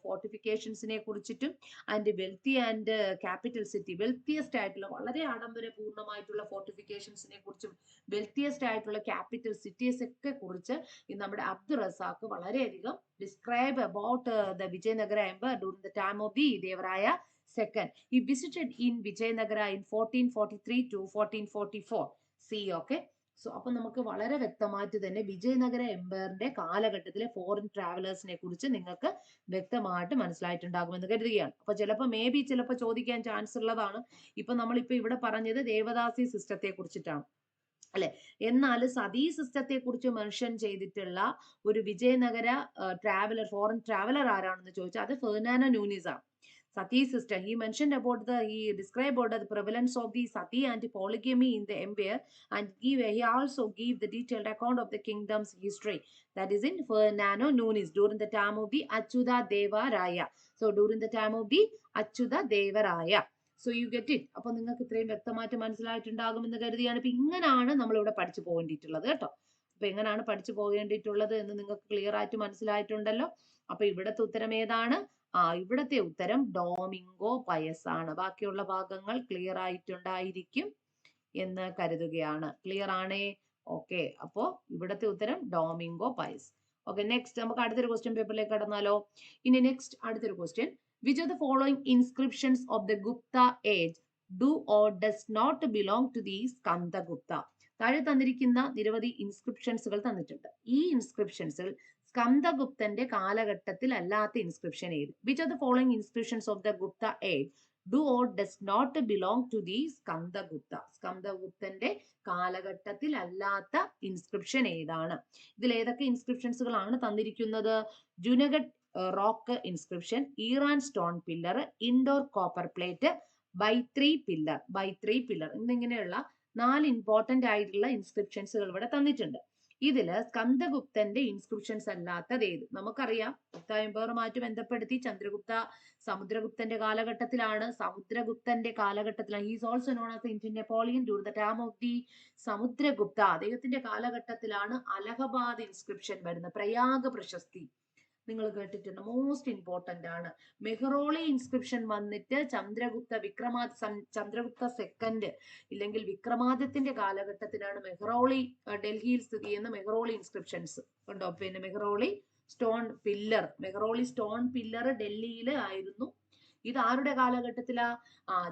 ഫോർട്ടിഫിക്കേഷൻസിനെ കുറിച്ചിട്ടും and wealthy and capital city, wealthiest ആയിട്ടുള്ള വളരെ ആഡംബരപൂർണമായിട്ടുള്ള ഫോർട്ടിഫിക്കേഷൻസിനെ കുറിച്ചും വെൽത്തിയസ്റ്റ് ആയിട്ടുള്ള ക്യാപിറ്റൽ സിറ്റീസ് ഒക്കെ കുറിച്ച് നമ്മുടെ അബ്ദുൾ റസാഖ് വളരെയധികം describe about the Vijayanagara Empire during the time of the Devaraya II. He visited in Vijayanagara in 1443 to 1444. See, okay? So അപ്പൊ നമുക്ക് വളരെ വ്യക്തമായിട്ട് തന്നെ വിജയനഗര എംപയറിന്റെ കാലഘട്ടത്തിലെ ഫോറിൻ ട്രാവലേഴ്സിനെ കുറിച്ച് നിങ്ങൾക്ക് വ്യക്തമായിട്ട് മനസ്സിലായിട്ടുണ്ടാകുമെന്ന് കരുതുകയാണ്. അപ്പൊ ചിലപ്പോൾ ചോദിക്കാൻ ചാൻസ് ഉള്ളതാണ്. നമ്മളിപ്പോ ഇവിടെ പറഞ്ഞത് ദേവദാസി സിസ്റ്റത്തെ കുറിച്ചിട്ടാണ് അല്ലെ. എന്നാൽ സതീ സിസ്റ്റത്തെ കുറിച്ച് മെൻഷൻ ചെയ്തിട്ടുള്ള ഒരു വിജയനഗര ഫോറിൻ ട്രാവലർ ആരാണെന്ന് ചോദിച്ചാൽ അത് ഫെർണാണ്ടോ നൂനിസ് ആണ്. Sati system. He described about the prevalence of the Sati and polygamy in the empire, and he also gave the detailed account of the kingdom's history. That is in Fernando Nunes during the time of the Achyuta Deva Raya. So during the time of the Achyuta Deva Raya. So you get it. അപ്പൊ നിങ്ങൾക്ക് ഇത്രയും വ്യക്തമായിട്ട് മനസ്സിലായിട്ടുണ്ടാകുമെന്ന് കരുതിയാണ്. അപ്പൊ ഇങ്ങനെയാണ് നമ്മളിവിടെ പഠിച്ചു പോകേണ്ടിയിട്ടുള്ളത് കേട്ടോ. അപ്പൊ എങ്ങനെയാണ് പഠിച്ചു പോകേണ്ടിയിട്ടുള്ളത് എന്ന് നിങ്ങൾക്ക് ക്ലിയർ ആയിട്ട് മനസ്സിലായിട്ടുണ്ടല്ലോ. അപ്പൊ ഇവിടത്തെ ഉത്തരം ഏതാണ്? ഇവിടത്തെ ഉത്തരം ഡോമിംഗോ പയസ് ആണ്. ബാക്കിയുള്ള ഭാഗങ്ങൾ ക്ലിയർ ആയിട്ടുണ്ടായിരിക്കും എന്ന് കരുതുകയാണ്. ക്ലിയർ ആണേ? ഓക്കെ. അപ്പോ ഇവിടത്തെ ഉത്തരം ഡോമിംഗോ പയസ്. ഓക്കെ, നെക്സ്റ്റ് നമുക്ക് അടുത്തൊരു ക്വസ്റ്റ്യൻ പേപ്പറിലേക്ക് കടന്നാലോ. ഇനി നെക്സ്റ്റ് അടുത്തൊരു question. Which of the following inscriptions of the Gupta age do or does not belong to the Skandagupta? താഴെ തന്നിരിക്കുന്ന നിരവധി ഇൻസ്ക്രിപ്ഷൻസുകൾ തന്നിട്ടുണ്ട്. ഈ ഇൻസ്ക്രിപ്ഷൻസിൽ സ്കന്ദഗുപ്തന്റെ കാലഘട്ടത്തിൽ അല്ലാത്ത ഇൻസ്ക്രിപ്ഷൻ ഏത്? Which of the following inscriptions of the Gupta age do or does not belong to the Skandagupta? സ്കന്ദഗുപ്തന്റെ കാലഘട്ടത്തിൽ അല്ലാത്ത ഇൻസ്ക്രിപ്ഷൻ ഏതാണ്? ഇതിൽ ഏതൊക്കെ ഇൻസ്ക്രിപ്ഷൻസുകളാണ് തന്നിരിക്കുന്നത്? Junagadh rock inscription, Eran stone pillar, Indore copper plate, Bhitari pillar എന്നിങ്ങനെയുള്ള 4 ഇമ്പോർട്ടന്റ് ആയിട്ടുള്ള ഇൻസ്ക്രിപ്ഷൻസുകൾ ഇവിടെ തന്നിട്ടുണ്ട്. ഇതില് സ്കന്ദഗുപ്തന്റെ ഇൻസ്ക്രിപ്ഷൻസ് അല്ലാത്തത് ഏത്? നമുക്കറിയാം ഗുപ്ത എംപയറുമായിട്ട് ബന്ധപ്പെടുത്തി സമുദ്രഗുപ്തന്റെ കാലഘട്ടത്തിലാണ്. He's also known as Indian Napoleon. During the time of the Samudragupta അദ്ദേഹത്തിന്റെ കാലഘട്ടത്തിലാണ് അലഹബാദ് ഇൻസ്ക്രിപ്ഷൻ വരുന്നത്. പ്രയാഗ പ്രശസ്തി നിങ്ങൾ കേട്ടിട്ടുണ്ട്, മോസ്റ്റ് ഇമ്പോർട്ടന്റ് ആണ്. മെഹ്റോളി ഇൻസ്ക്രിപ്ഷൻ വന്നിട്ട് ചന്ദ്രഗുപ്ത സെക്കൻഡ് ഇല്ലെങ്കിൽ വിക്രമാദിത്യന്റെ കാലഘട്ടത്തിലാണ് മെഹ്റോളി ഡൽഹിയിൽ സ്ഥിതി ചെയ്യുന്ന മെഹ്റോളി ഇൻസ്ക്രിപ്ഷൻസ് ഉണ്ടോ. പിന്നെ മെഹ്റോളി സ്റ്റോൺ പില്ലർ ഡൽഹിയിൽ ആയിരുന്നു. ഇത് ആരുടെ കാലഘട്ടത്തിലാ?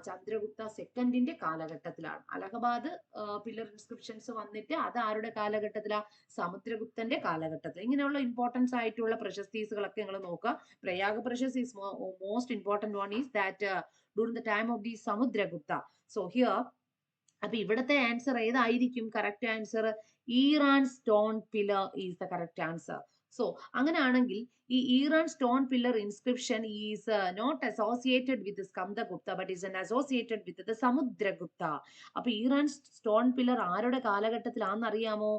ചന്ദ്രഗുപ്ത സെക്കൻഡിന്റെ കാലഘട്ടത്തിലാണ്. അലഹബാദ് പില്ലർ ഇൻസ്ക്രിപ്ഷൻസ് വന്നിട്ട് അത് ആരുടെ കാലഘട്ടത്തിലാ? സമുദ്രഗുപ്തന്റെ കാലഘട്ടത്തിൽ. ഇങ്ങനെയുള്ള ഇമ്പോർട്ടൻസ് ആയിട്ടുള്ള പ്രശസ്തീസുകളൊക്കെ നിങ്ങൾ നോക്കുക. പ്രയാഗ പ്രശസ്തി is most important one is that during the time of the Samudragupta. So here അപ്പൊ ഇവിടത്തെ ആൻസർ ഏതായിരിക്കും? Correct answer Eran stone pillar is the correct answer. So അങ്ങനെയാണെങ്കിൽ ഈ Eran stone pillar inscription is not associated with Skandagupta but is associated with the Samudragupta. അപ്പൊ Eran stone pillar ആരുടെ കാലഘട്ടത്തിലാണെന്ന് അറിയാമോ?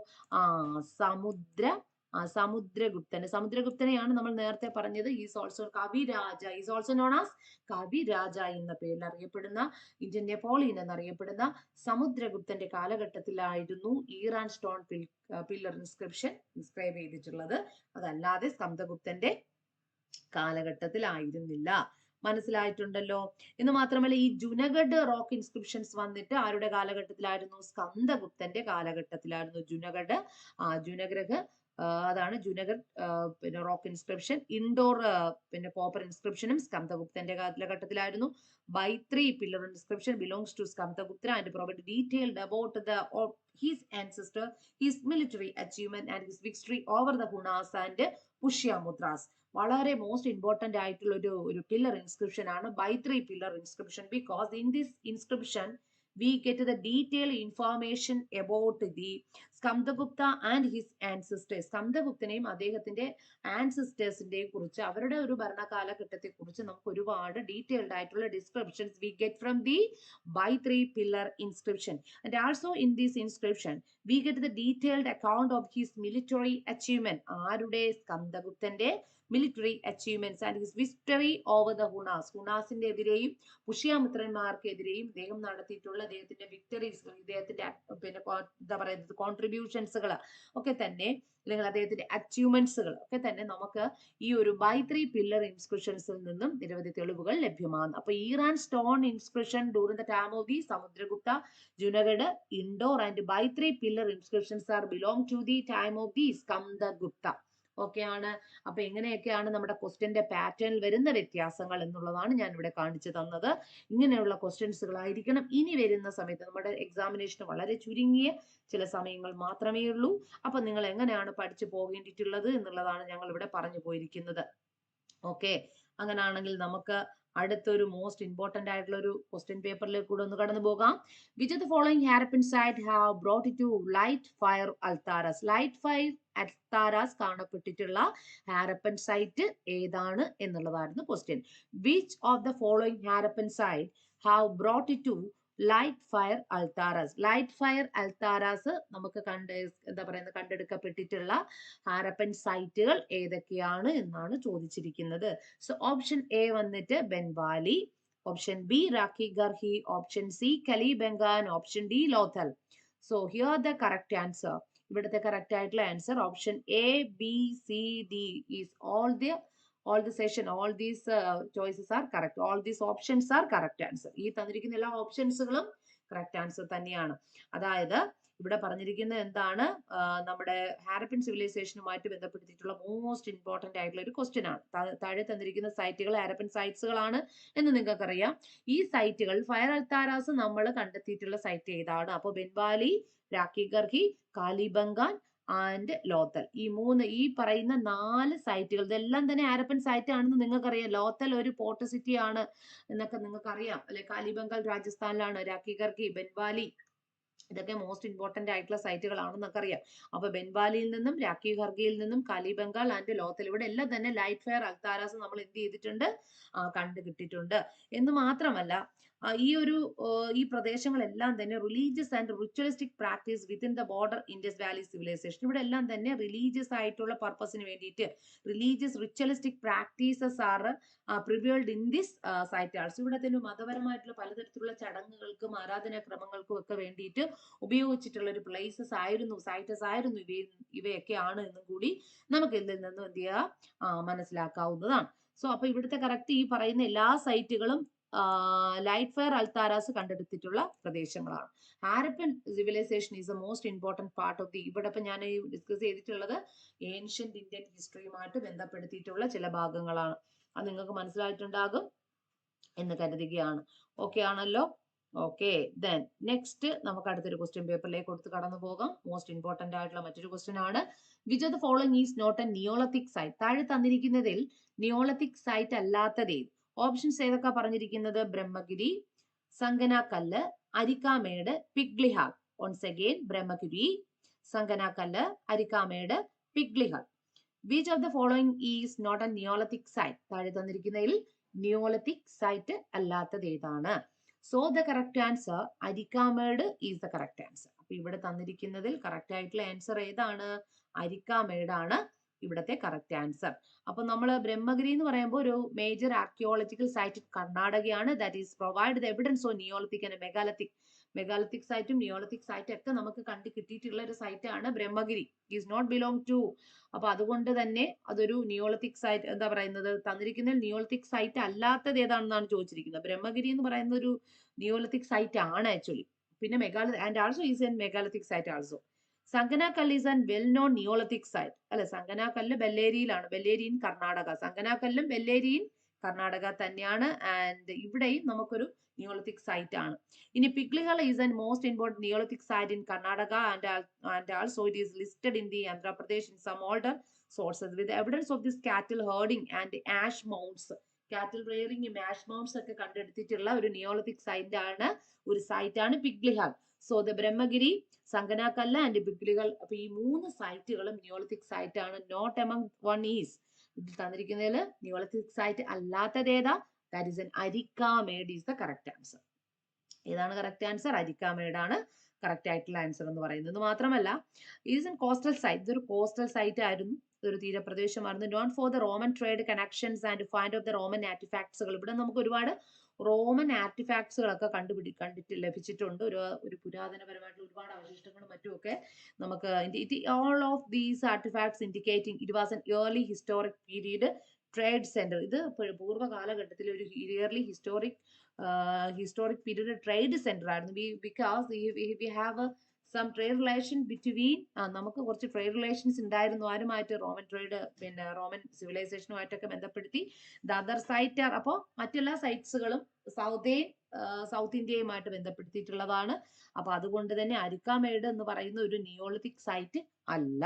സമുദ്രഗുപ്തനെയാണ് നമ്മൾ നേരത്തെ പറഞ്ഞത് is also Kaviraja, is also known as Kaviraja എന്ന പേരിൽ അറിയപ്പെടുന്ന, ഇന്ത്യൻ നെപ്പോളിയൻ എന്നറിയപ്പെടുന്ന സമുദ്രഗുപ്തന്റെ കാലഘട്ടത്തിലായിരുന്നു Eran stone pillar inscription inscribe ചെയ്തിട്ടുള്ളത്. അതല്ലാതെ സ്കന്ദഗുപ്തന്റെ കാലഘട്ടത്തിലായിരുന്നില്ല. മനസ്സിലായിട്ടുണ്ടല്ലോ. എന്ന് മാത്രമല്ല ഈ ജുനഗഡ് റോക്ക് ഇൻസ്ക്രിപ്ഷൻസ് വന്നിട്ട് ആരുടെ കാലഘട്ടത്തിലായിരുന്നു? സ്കന്ദഗുപ്തന്റെ കാലഘട്ടത്തിലായിരുന്നു. ജുനഗ്രഹ് അതാണ് ജുനഗഡ് പിന്നെ റോക്ക് ഇൻസ്ക്രിപ്ഷൻ. ഇൻഡോർ പിന്നെ കോപ്പർ ഇൻസ്ക്രിപ്ഷനും സ്കന്ദഗുപ്തന്റെ കാലഘട്ടത്തിലായിരുന്നു. Bhitari pillar inscription belongs to Skandagupta and provide detailed about his ancestor, his military achievement and his victory over the Hunas and Pushyamudras. വളരെ മോസ്റ്റ് ഇമ്പോർട്ടന്റ് ആയിട്ടുള്ള ഒരു പില്ലർ ഇൻസ്ക്രിപ്ഷൻ ആണ് Bhitari pillar inscription. Because in this inscription we get the detailed information about the Skandagupta and his ancestors. സ്കന്ദഗുപ്തനെയും അദ്ദേഹത്തിന്റെ ആൻസിസ്റ്റേഴ്സിന്റെയും കുറിച്ച്, അവരുടെ ഒരു ഭരണകാലഘട്ടത്തെ കുറിച്ച് നമുക്ക് ഒരുപാട് ഡീറ്റെയിൽഡ് ആയിട്ടുള്ള descriptions we get from the Baitree pillar inscription. And also in this inscription we get the detailed account of his military achievement. ആരുടെ? സ്കന്ദഗുപ്തന്റെ military achievements and his victory over the Hunas. ഹുനാസിന്റെ എതിരെയും പുഷ്യമിത്രന്മാർക്കെതിരെയും അദ്ദേഹം നടത്തിയിട്ടുള്ള അദ്ദേഹത്തിന്റെ victories, അദ്ദേഹത്തിന്റെ പിന്നെ എന്താ പറയുന്നത് കോൺട്രിബ്യൂഷൻസുകൾ ഒക്കെ തന്നെ, അല്ലെങ്കിൽ അദ്ദേഹത്തിന്റെ അച്ചീവ്മെന്റ്സുകൾ ഒക്കെ തന്നെ നമുക്ക് ഈ ഒരു ബൈത്രി പില്ലർ ഇൻസ്ക്രിപ്ഷൻസിൽ നിന്നും നിരവധി തെളിവുകൾ ലഭ്യമാണ്. അപ്പൊ Eran stone inscription during the time of the Samudragupta, Junagadh, Indore and Bhitari pillar inscriptions are belong to the time of the Skandagupta. Okay ആണ്. അപ്പൊ എങ്ങനെയൊക്കെയാണ് നമ്മുടെ ക്വസ്റ്റ്യന്റെ പാറ്റേണിൽ വരുന്ന വ്യത്യാസങ്ങൾ എന്നുള്ളതാണ് ഞാൻ ഇവിടെ കാണിച്ചു തന്നത്. ഇങ്ങനെയുള്ള ക്വസ്റ്റ്യൻസുകളായിരിക്കണം ഇനി വരുന്ന സമയത്ത്. നമ്മുടെ എക്സാമിനേഷന് വളരെ ചുരുങ്ങിയ ചില സമയങ്ങൾ മാത്രമേ ഉള്ളൂ. അപ്പൊ നിങ്ങൾ എങ്ങനെയാണ് പഠിച്ചു പോകേണ്ടിയിട്ടുള്ളത് എന്നുള്ളതാണ് ഞങ്ങൾ ഇവിടെ പറഞ്ഞു പോയിരിക്കുന്നത്. ഓക്കെ, അങ്ങനെയാണെങ്കിൽ നമുക്ക് അടുത്തൊരു മോസ്റ്റ് ഇമ്പോർട്ടന്റ് ആയിട്ടുള്ള ഒരു ക്വസ്റ്റ്യൻ പേപ്പറിലേക്ക് കൂടെ ഒന്ന് കടന്നു പോകാം. Which of the following Harappan site have brought it to light fire altars? Light fire altars കാണപ്പെട്ടിട്ടുള്ള ഹാരപ്പൻ സൈറ്റ് ഏതാണ് എന്നുള്ളതായിരുന്നു question. Which of the following Harappan site have brought it to light fire altars? Light fire altars നമുക്ക് കണ്ടെടുക്കപ്പെട്ടിട്ടുള്ള ഹാരപ്പൻ സൈറ്റുകൾ ഏതൊക്കെയാണ് എന്നാണ് ചോദിച്ചിരിക്കുന്നത്. So option A വന്നിട്ട് Banawali, option B Rakhi Garhi, option C Kalibangan, option D Lothal. So here the correct answer. ഇവിടുത്തെ കറക്റ്റ് ആയിട്ടുള്ള answer option A, B, C, D is all these choices are correct. All these options are correct answer. ഈ തന്നിരിക്കുന്ന എല്ലാ ഓപ്ഷൻസുകളും correct answer തന്നെയാണ്. അതായത് ഇവിടെ പറഞ്ഞിരിക്കുന്നത് എന്താണ്? നമ്മുടെ ഹാരപ്പൻ സിവിലൈസേഷനുമായിട്ട് ബന്ധപ്പെടുത്തിയിട്ടുള്ള മോസ്റ്റ് ഇമ്പോർട്ടന്റ് ആയിട്ടുള്ള ഒരു ക്വസ്റ്റ്യൻ ആണ്. താഴെ തന്നിരിക്കുന്ന സൈറ്റുകൾ ഹാരപ്പൻ സൈറ്റ്സുകളാണ് എന്ന് നിങ്ങൾക്കറിയാം. ഈ സൈറ്റുകൾ ഫയർ അൽത്താരാസ് നമ്മൾ കണ്ടെത്തിയിട്ടുള്ള സൈറ്റ് ഏതാണ്? അപ്പൊ ബെൻവാലി, രാഖി ഗർഹി, കാലിബംഗാൻ ആൻഡ് ലോത്തൽ. ഈ പറയുന്ന 4 സൈറ്റുകൾ ഇതെല്ലാം തന്നെ ഹാരപ്പൻ സൈറ്റ് ആണെന്ന് നിങ്ങൾക്കറിയാം. ലോത്തൽ ഒരു പോർട്ട് സിറ്റി ആണ് എന്നൊക്കെ നിങ്ങൾക്കറിയാം അല്ലെ. കാലിബംഗാൾ രാജസ്ഥാനിലാണ്, രാഖി ഗർഹി, ബെൻവാലി ഇതൊക്കെ മോസ്റ്റ് ഇമ്പോർട്ടന്റ് ആയിട്ടുള്ള സൈറ്റുകളാണെന്നൊക്കെ അറിയാം. അപ്പൊ ബെൻവാലിയിൽ നിന്നും, രാഖി ഗർഹിയിൽ നിന്നും, കാലിബംഗാൾ ആൻഡ് ലോത്തൽ ഇവിടെ എല്ലാം തന്നെ ലൈറ്റ് ഫയർ അൽത്താരാസ് നമ്മൾ എന്ത് ചെയ്തിട്ടുണ്ട്? കണ്ടുകിട്ടിയിട്ടുണ്ട്. എന്ന് മാത്രമല്ല ഈ പ്രദേശങ്ങളെല്ലാം തന്നെ religious and ritualistic practice within the border Indus valley civilisation. ഇവിടെ എല്ലാം തന്നെ റിലീജിയസ് ആയിട്ടുള്ള പർപ്പസിന് വേണ്ടിയിട്ട് religious ritualistic practices are prevailed in this site also. ഇവിടെ തന്നെ മതപരമായിട്ടുള്ള പലതരത്തിലുള്ള ചടങ്ങുകൾക്കും ആരാധനാക്രമങ്ങൾക്കും ഒക്കെ വേണ്ടിയിട്ട് ഉപയോഗിച്ചിട്ടുള്ള ഒരു സൈറ്റസ് ആയിരുന്നു ഇവയൊക്കെയാണ് എന്നും കൂടി നമുക്ക് ഇതിൽ നിന്നും എന്ത് ചെയ്യുക? മനസ്സിലാക്കാവുന്നതാണ്. സോ അപ്പൊ ഇവിടുത്തെ കറക്റ്റ് ഈ പറയുന്ന എല്ലാ സൈറ്റുകളും ലൈറ്റ് ഫയർ അൽത്താരാസ് കണ്ടെടുത്തിട്ടുള്ള പ്രദേശങ്ങളാണ്. Harappan civilization is a most important part of the, ഇവിടെ ഇപ്പൊ ഞാൻ ഡിസ്കസ് ചെയ്തിട്ടുള്ളത് ഏൻഷ്യന്റ് ഇന്ത്യൻ ഹിസ്റ്ററിയുമായിട്ട് ബന്ധപ്പെടുത്തിയിട്ടുള്ള ചില ഭാഗങ്ങളാണ്. അത് നിങ്ങൾക്ക് മനസ്സിലായിട്ടുണ്ടാകും എന്ന് കരുതുകയാണ്. ഓക്കെ ആണല്ലോ? ഓക്കെ, ദെൻ നെക്സ്റ്റ് നമുക്ക് അടുത്തൊരു ക്വസ്റ്റ്യൻ പേപ്പറിലേക്ക് കൊടുത്ത് കടന്നു പോകാം. മോസ്റ്റ് ഇമ്പോർട്ടന്റ് ആയിട്ടുള്ള മറ്റൊരു ക്വസ്റ്റ്യൻ ആണ്. Which of the following is not a neolithic site? താഴെ തന്നിരിക്കുന്നതിൽ നിയോളത്തിക് സൈറ്റ് അല്ലാത്തത് ഏത്? ഓപ്ഷൻസ് ഏതൊക്കെ പറഞ്ഞിരിക്കുന്നത്? Brahmagiri, Sanganakallu, Arikamedu, Piklihal. once again Brahmagiri, Sanganakallu, Arikamedu, Piklihal. Which of the following is not a neolithic site? താഴെ തന്നിരിക്കുന്നതിൽ നിയോളത്തിക് സൈറ്റ് അല്ലാത്തത് ഏതാണ്? So the correct answer Arikamedu is the correct answer. അപ്പൊ ഇവിടെ തന്നിരിക്കുന്നതിൽ കറക്റ്റ് ആയിട്ടുള്ള ആൻസർ ഏതാണ്? അരിക്കാമേടാണ് ഇവിടത്തെ കറക്റ്റ് ആൻസർ. അപ്പൊ നമ്മൾ ബ്രഹ്മഗിരി എന്ന് പറയുമ്പോൾ ഒരു മേജർ ആർക്കിയോളജിക്കൽ സൈറ്റ് കർണാടകയാണ്. That is provide the evidence on neolithic and megalithic സൈറ്റും നിയോളിത്തിക് സൈറ്റും ഒക്കെ നമുക്ക് കണ്ടു കിട്ടിയിട്ടുള്ള ഒരു സൈറ്റ് ആണ് Brahmagiri. Is not belong to. അപ്പൊ അതുകൊണ്ട് തന്നെ അതൊരു നിയോളിത്തിക് സൈറ്റ്, എന്താ പറയുന്നത്, തന്നിരിക്കുന്നതിൽ നിയോളിത്തിക് സൈറ്റ് അല്ലാത്തത് ഏതാണെന്നാണ് ചോദിച്ചിരിക്കുന്നത്. ബ്രഹ്മഗിരി എന്ന് പറയുന്ന ഒരു നിയോളിത്തിക് സൈറ്റ് ആണ് ആക്ച്വലി. പിന്നെ and also is an megalithic site also. Sanganakallu is an well known neolithic site. അല്ലെ, സംഗനാകല്ല് ബെല്ലേരിയിലാണ്, ബെല്ലേരി ഇൻ കർണാടക. സംഗനാകല്ലും ബെല്ലേരിയും കർണാടക തന്നെയാണ്. ആൻഡ് ഇവിടെയും നമുക്കൊരു നിയോളിത്തിക് സൈറ്റ് ആണ്. ഇനി Piklihal is an most important neolithic site in Karnataka and also it is listed in the Andhra Pradesh in some older sources with evidence of this cattle herding and ash mounts. കാറ്റിൽ റെയറിംഗും ash mounts ഒക്കെ കണ്ടെടുത്തിട്ടുള്ള ഒരു neolithic site ആണ് Piklihal. So the Brahmagiri, Sanganakallu and Piklihal, അപ്പൊ ഈ 3 സൈറ്റുകളും neolithic site ആണ്. Not among one is. ഇതിൽ തന്നിരിക്കുന്നതിൽ നിയോളിത്തിക് സൈറ്റ് അല്ലാത്തത് ഏതാ? That is an Arikamedu is the correct answer. ഏതാണ് കറക്റ്റ് ആൻസർ? അരിക്കാമേടാണ് കറക്റ്റ് ആയിട്ടുള്ള ആൻസർ എന്ന് പറയുന്നത്. മാത്രമല്ല ഈസ് എൻ കോസ്റ്റൽ സൈറ്റ്. ഇതൊരു കോസ്റ്റൽ സൈറ്റ് ആയിരുന്നു, ഇതൊരു തീരപ്രദേശമായിരുന്നു. Known for the Roman trade connections and find of the Roman ആർട്ടിഫാക്ട്സുകൾ. ഇവിടെ നമുക്ക് ഒരുപാട് റോമൻ ആർട്ടിഫാക്ട്സുകളൊക്കെ കണ്ടിട്ട് ലഭിച്ചിട്ടുണ്ട്. ഒരു പുരാതനപരമായിട്ടുള്ള ഒരുപാട് അവശിഷ്ടങ്ങളും മറ്റുമൊക്കെ നമുക്ക് all of these artefacts indicating it was an early historic period trade centre. ഇത് പൂർവ്വ കാലഘട്ടത്തിൽ ഒരു early historic period trade centre ആയിരുന്നു. Because we have some trade relation between, നമുക്ക് കുറച്ച് ട്രേഡ് റിലേഷൻസ് ഉണ്ടായിരുന്നു ആരുമായിട്ട്? റോമൻ ട്രേഡ്, പിന്നെ റോമൻ സിവിലൈസേഷനുമായിട്ടൊക്കെ ബന്ധപ്പെടുത്തി. ദ അതർ സൈറ്റ് ആർ, അപ്പോൾ മറ്റെല്ലാ സൈറ്റ്സുകളും സൗത്ത് ഇന്ത്യയുമായിട്ട് ബന്ധപ്പെടുത്തിയിട്ടുള്ളതാണ്. അപ്പൊ അതുകൊണ്ട് തന്നെ അരിക്കാമേട് എന്ന് പറയുന്ന ഒരു നിയോളിത്തിക് സൈറ്റ് അല്ല.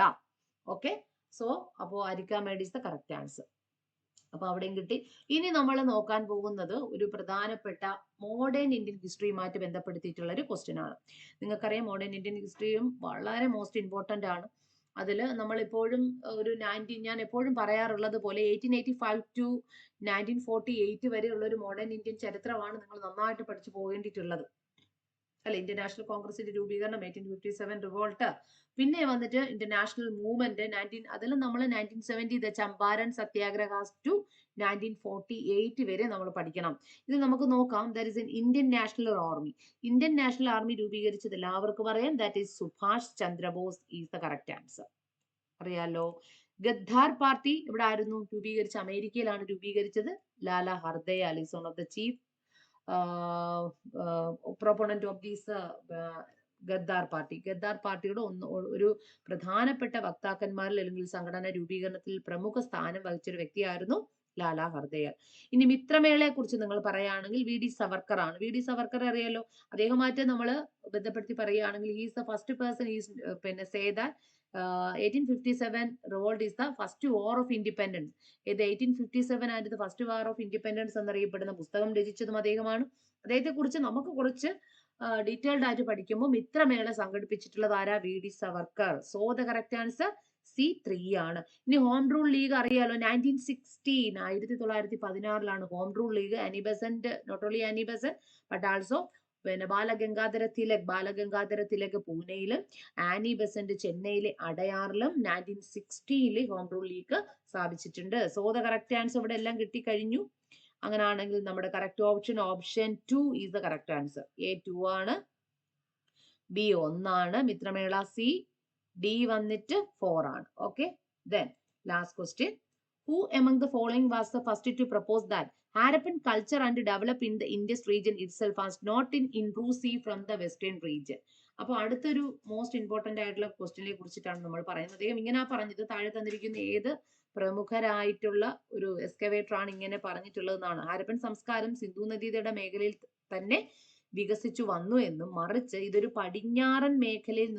ഓക്കെ, സോ അപ്പോ അരിക്കാമേട് ഇസ് ദ കറക്റ്റ് ആൻസർ. അപ്പൊ അവിടെയും കിട്ടി. ഇനി നമ്മൾ നോക്കാൻ പോകുന്നത് ഒരു പ്രധാനപ്പെട്ട മോഡേൺ ഇന്ത്യൻ ഹിസ്റ്ററിയുമായിട്ട് ബന്ധപ്പെടുത്തിയിട്ടുള്ള ഒരു ക്വസ്റ്റ്യൻ ആണ്. നിങ്ങൾക്കറിയാം മോഡേൺ ഇന്ത്യൻ ഹിസ്റ്ററിയും വളരെ മോസ്റ്റ് ഇമ്പോർട്ടന്റ് ആണ്. അതിൽ നമ്മളിപ്പോഴും ഞാൻ എപ്പോഴും പറയാറുള്ളത് പോലെ 1885 ടു 1948 വരെയുള്ള ഒരു മോഡേൺ ഇന്ത്യൻ ചരിത്രമാണ് നിങ്ങൾ നന്നായിട്ട് പഠിച്ചു പോകേണ്ടിയിട്ടുള്ളത്. അല്ലെ, ഇന്ത്യൻ നാഷണൽ കോൺഗ്രസിന്റെ രൂപീകരണം, 1857 റിവോൾട്ട്, പിന്നെ വന്നിട്ട് ഇന്റർനാഷണൽ മൂവ്മെന്റ് അതിൽ നമ്മൾ 1970 ചമ്പാരൻ സത്യാഗ്രഹ ടു 1948 വരെ നമ്മൾ പഠിക്കണം. ഇത് നമുക്ക് നോക്കാം. That is an Indian National Army. Indian National Army രൂപീകരിച്ചത് എല്ലാവർക്കും അറിയാം. That is Subhash Chandrabose is the correct answer. അറിയാലോ. ഗദ്ദാർ പാർട്ടി ഇവിടെ ആയിരുന്നു രൂപീകരിച്ചത്? അമേരിക്കയിലാണ് രൂപീകരിച്ചത്. Lala Hardayal is one of the chief proponent of these Ghadar party. Ghadar പാർട്ടിയുടെ ഒരു പ്രധാനപ്പെട്ട വക്താക്കന്മാരിൽ അല്ലെങ്കിൽ സംഘടന രൂപീകരണത്തിൽ പ്രമുഖ സ്ഥാനം വഹിച്ചൊരു വ്യക്തിയായിരുന്നു ലാല ഹർദയാൽ. ഇനി മിത്രമേളയെ കുറിച്ച് നിങ്ങൾ പറയുകയാണെങ്കിൽ വി ഡി സവർക്കർ ആണ്. വി ഡി സവർക്കർ അറിയാലോ. അദ്ദേഹമായിട്ട് നമ്മൾ ബന്ധപ്പെടുത്തി പറയുകയാണെങ്കിൽ ഹീസ് ദ ഫസ്റ്റ് പേഴ്സൺ പിന്നെ say that 1857 revolt is the first war of independence. ഇത് 1857 and the first war of independence എന്നറിയപ്പെടുന്ന പുസ്തകം രചിച്ചതും അദ്ദേഹമാണ്. അദ്ദേഹത്തെ കുറിച്ച് നമുക്ക് കുറച്ച് ഡീറ്റെയിൽഡ് ആയിട്ട് പഠിക്കുമ്പോൾ മിത്രമേള സംഘടിപ്പിച്ചിട്ടുള്ളത് ആരാ? V D Savarkar. So the correct answer C3 ആണ്. ഇനി ഹോം റൂൾ ലീഗ് അറിയാലോ. 1916 home rule league. Annie Besant, not only Annie Besant but also പിന്നെ ബാലഗംഗാധര തിലക് പൂനെയിലും ആനി ബെസന്റ് ചെന്നൈയിലെ അടയാറിലും 1960 ഹോം റൂൾ ലീഗ് സ്ഥാപിച്ചിട്ടുണ്ട്. സോ ദ കറക്റ്റ് ആൻസർ ഇവിടെ എല്ലാം കിട്ടിക്കഴിഞ്ഞു. അങ്ങനെയാണെങ്കിൽ നമ്മുടെ correct option 2 is the correct answer. A 2 ആണ്, B 1 ആണ്, മിത്രമേള C, D വന്നിട്ട് 4 ആണ്. Okay, then last question. Who among the following was the first to propose that Harappan culture and develop in the Indus region itself was not intrusive from the western region? അപ്പൊ അടുത്തൊരു most important ആയിട്ടുള്ള ക്വസ്റ്റ്യനെ കുറിച്ചിട്ടാണ് നമ്മൾ പറയുന്നത്. ഇങ്ങനെ പറഞ്ഞത് താഴെ തന്നിരിക്കുന്ന ഏത് പ്രമുഖരായിട്ടുള്ള ഒരു എക്സ്കവേറ്റർ ആണ് ഇങ്ങനെ പറഞ്ഞിട്ടുള്ളതെന്നാണ്. ഹാരപ്പൻ സംസ്കാരം സിന്ധു നദീതട മേഖലയിൽ തന്നെ വികസിച്ചു വന്നു എന്നും മറിച്ച് ഇതൊരു പടിഞ്ഞാറൻ മേഖലയിൽ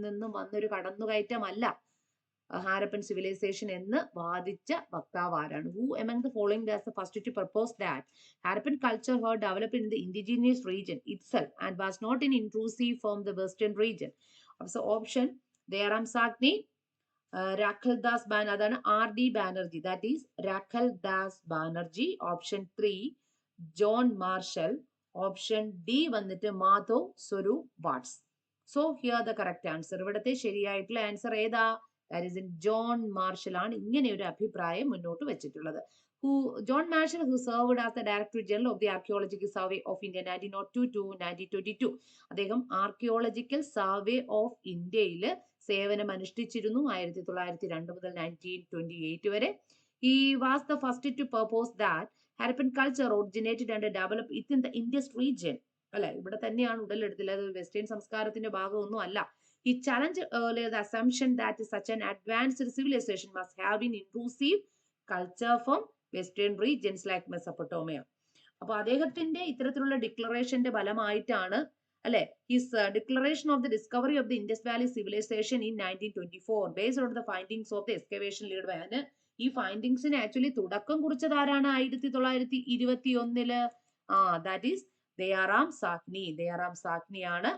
നിന്ന് വന്നൊരു കടന്നുകയറ്റമല്ല ഹാരപ്പൻ സിവിലൈസേഷൻ എന്ന് വാദിച്ച വക്താവ് ആരാണ്? Who among the following was the first to propose that Harappan culture had developed in the indigenous region itself and was not intrusive from the western region? So option Dayaram Sakni, Rakhal Das Banerjee, അതാണ് R D Banerjee, that is Rakhal Das Banerjee. Option 3 John Marshall. Option D വന്നിട്ട് Madho Swarup Vats. So here the correct answer. ഇവിടുത്തെ ശരിയായിട്ടുള്ള answer ഏതാ? That is John marshal ആണ് ഇങ്ങനെ ഒരു അഭിപ്രായം മുന്നോട്ട് വെച്ചിട്ടുള്ളത്. John Marshall, who served as the Director General of the Archaeological Survey of India 1902 to 1922. അദ്ദേഹം ആർക്കിയോളജിക്കൽ സർവേ ഓഫ് ഇന്ത്യയിൽ സേവനം അനുഷ്ഠിച്ചിരുന്നു 1902 മുതൽ 1928 വരെ. He was the first to propose that Harappan culture originated and developed within the Indus region. അല്ലെ, ഇവിടെ തന്നെയാണ് ഉടലെടുത്തത്, അത് വെസ്റ്റേൺ സംസ്കാരത്തിന്റെ ഭാഗമൊന്നും അല്ല. He challenged earlier the assumption that such an advanced civilization must have been intrusive culture from western regions like Mesopotamia. അപ്പൊ അദ്ദേഹത്തിന്റെ ഇത്തരത്തിലുള്ള ഡിക്ലറേഷന്റെ ഫലമായിട്ടാണ് അല്ലെ his declaration of the discovery of the Indus valley civilisation in 1924 based on the findings of the excavation lead by. ഈ ഫൈൻഡിങ്സിന് actually തുടക്കം കുറിച്ചത് ആരാണ് 1921? That is Dayaram Sahni. ദയാറാം സാഹ്നിയാണ്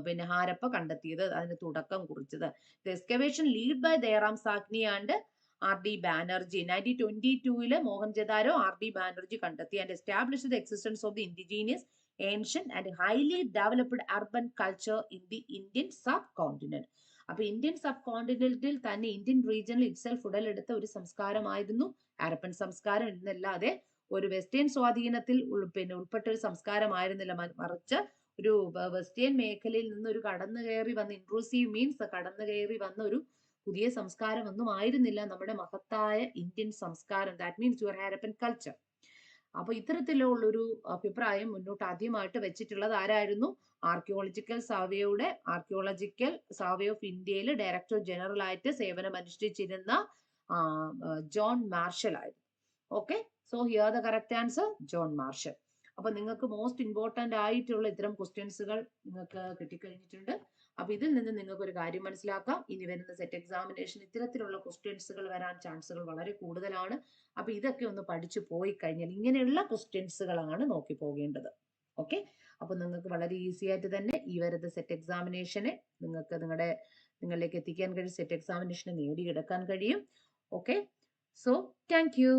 പിന്നെ ഹാരപ്പ കണ്ടെത്തിയത്, അതിന് തുടക്കം കുറിച്ചത്. The excavation lead by Dayaram Sahni and R D Banerji. 1922 Mohenjodaro R D Banerji കണ്ടെത്തി and establish the existence of the indigenous ancient and highly developed urban culture in the Indian sub continent. അപ്പൊ ഇന്ത്യൻ സബ് കോണ്ടിനെന്റിൽ തന്നെ Indian റീജിയനിൽ ഇറ്റ്സെൽഫ് ഉടലെടുത്ത ഒരു സംസ്കാരമായിരുന്നു ഹാരപ്പൻ സംസ്കാരം. എന്നല്ലാതെ ഒരു western സ്വാധീനത്തിൽ ഉൾപ്പെട്ട ഒരു സംസ്കാരമായിരുന്നില്ല, മറിച്ച് ഒരു വെസ്റ്റേൺ മേഖലയിൽ നിന്ന് ഒരു കടന്നു കയറി വന്ന, ഇൻട്രൂസീവ് മീൻസ് കടന്നു കയറി വന്ന ഒരു പുതിയ സംസ്കാരം ഒന്നും ആയിരുന്നില്ല നമ്മുടെ മഹത്തായ ഇന്ത്യൻ സംസ്കാരം. That means your Harappan culture. അപ്പൊ ഇത്തരത്തിലുള്ള ഒരു അഭിപ്രായം മുന്നോട്ട് ആദ്യമായിട്ട് വെച്ചിട്ടുള്ളത് ആരായിരുന്നു? ആർക്കിയോളജിക്കൽ സർവേ ഓഫ് ഇന്ത്യയിൽ ഡയറക്ടർ ജനറൽ ആയിട്ട് സേവനം അനുഷ്ഠിച്ചിരുന്ന ജോൺ മാർഷൽ ആയിരുന്നു. Okay, so here the correct answer John marshal. അപ്പൊ നിങ്ങൾക്ക് മോസ്റ്റ് ഇമ്പോർട്ടന്റ് ആയിട്ടുള്ള ഇത്തരം ക്വസ്റ്റ്യൻസുകൾ നിങ്ങൾക്ക് കിട്ടിക്കഴിഞ്ഞിട്ടുണ്ട്. അപ്പൊ ഇതിൽ നിന്ന് നിങ്ങൾക്ക് ഒരു കാര്യം മനസ്സിലാക്കാം, ഇനി വരുന്ന സെറ്റ് എക്സാമിനേഷൻ ഇത്തരത്തിലുള്ള ക്വസ്റ്റ്യൻസുകൾ വരാൻ ചാൻസുകൾ വളരെ കൂടുതലാണ്. അപ്പൊ ഇതൊക്കെ ഒന്ന് പഠിച്ചു പോയി കഴിഞ്ഞാൽ ഇങ്ങനെയുള്ള ക്വസ്റ്റ്യൻസുകളാണ് നോക്കി പോകേണ്ടത്. ഓക്കെ, അപ്പൊ നിങ്ങൾക്ക് വളരെ ഈസി ആയിട്ട് തന്നെ ഈ വരുന്ന സെറ്റ് എക്സാമിനേഷനെ നിങ്ങൾക്ക് നിങ്ങളിലേക്ക് എത്തിക്കാൻ കഴിയും, സെറ്റ് എക്സാമിനേഷനെ നേടിയെടുക്കാൻ കഴിയും. Okay, so thank you.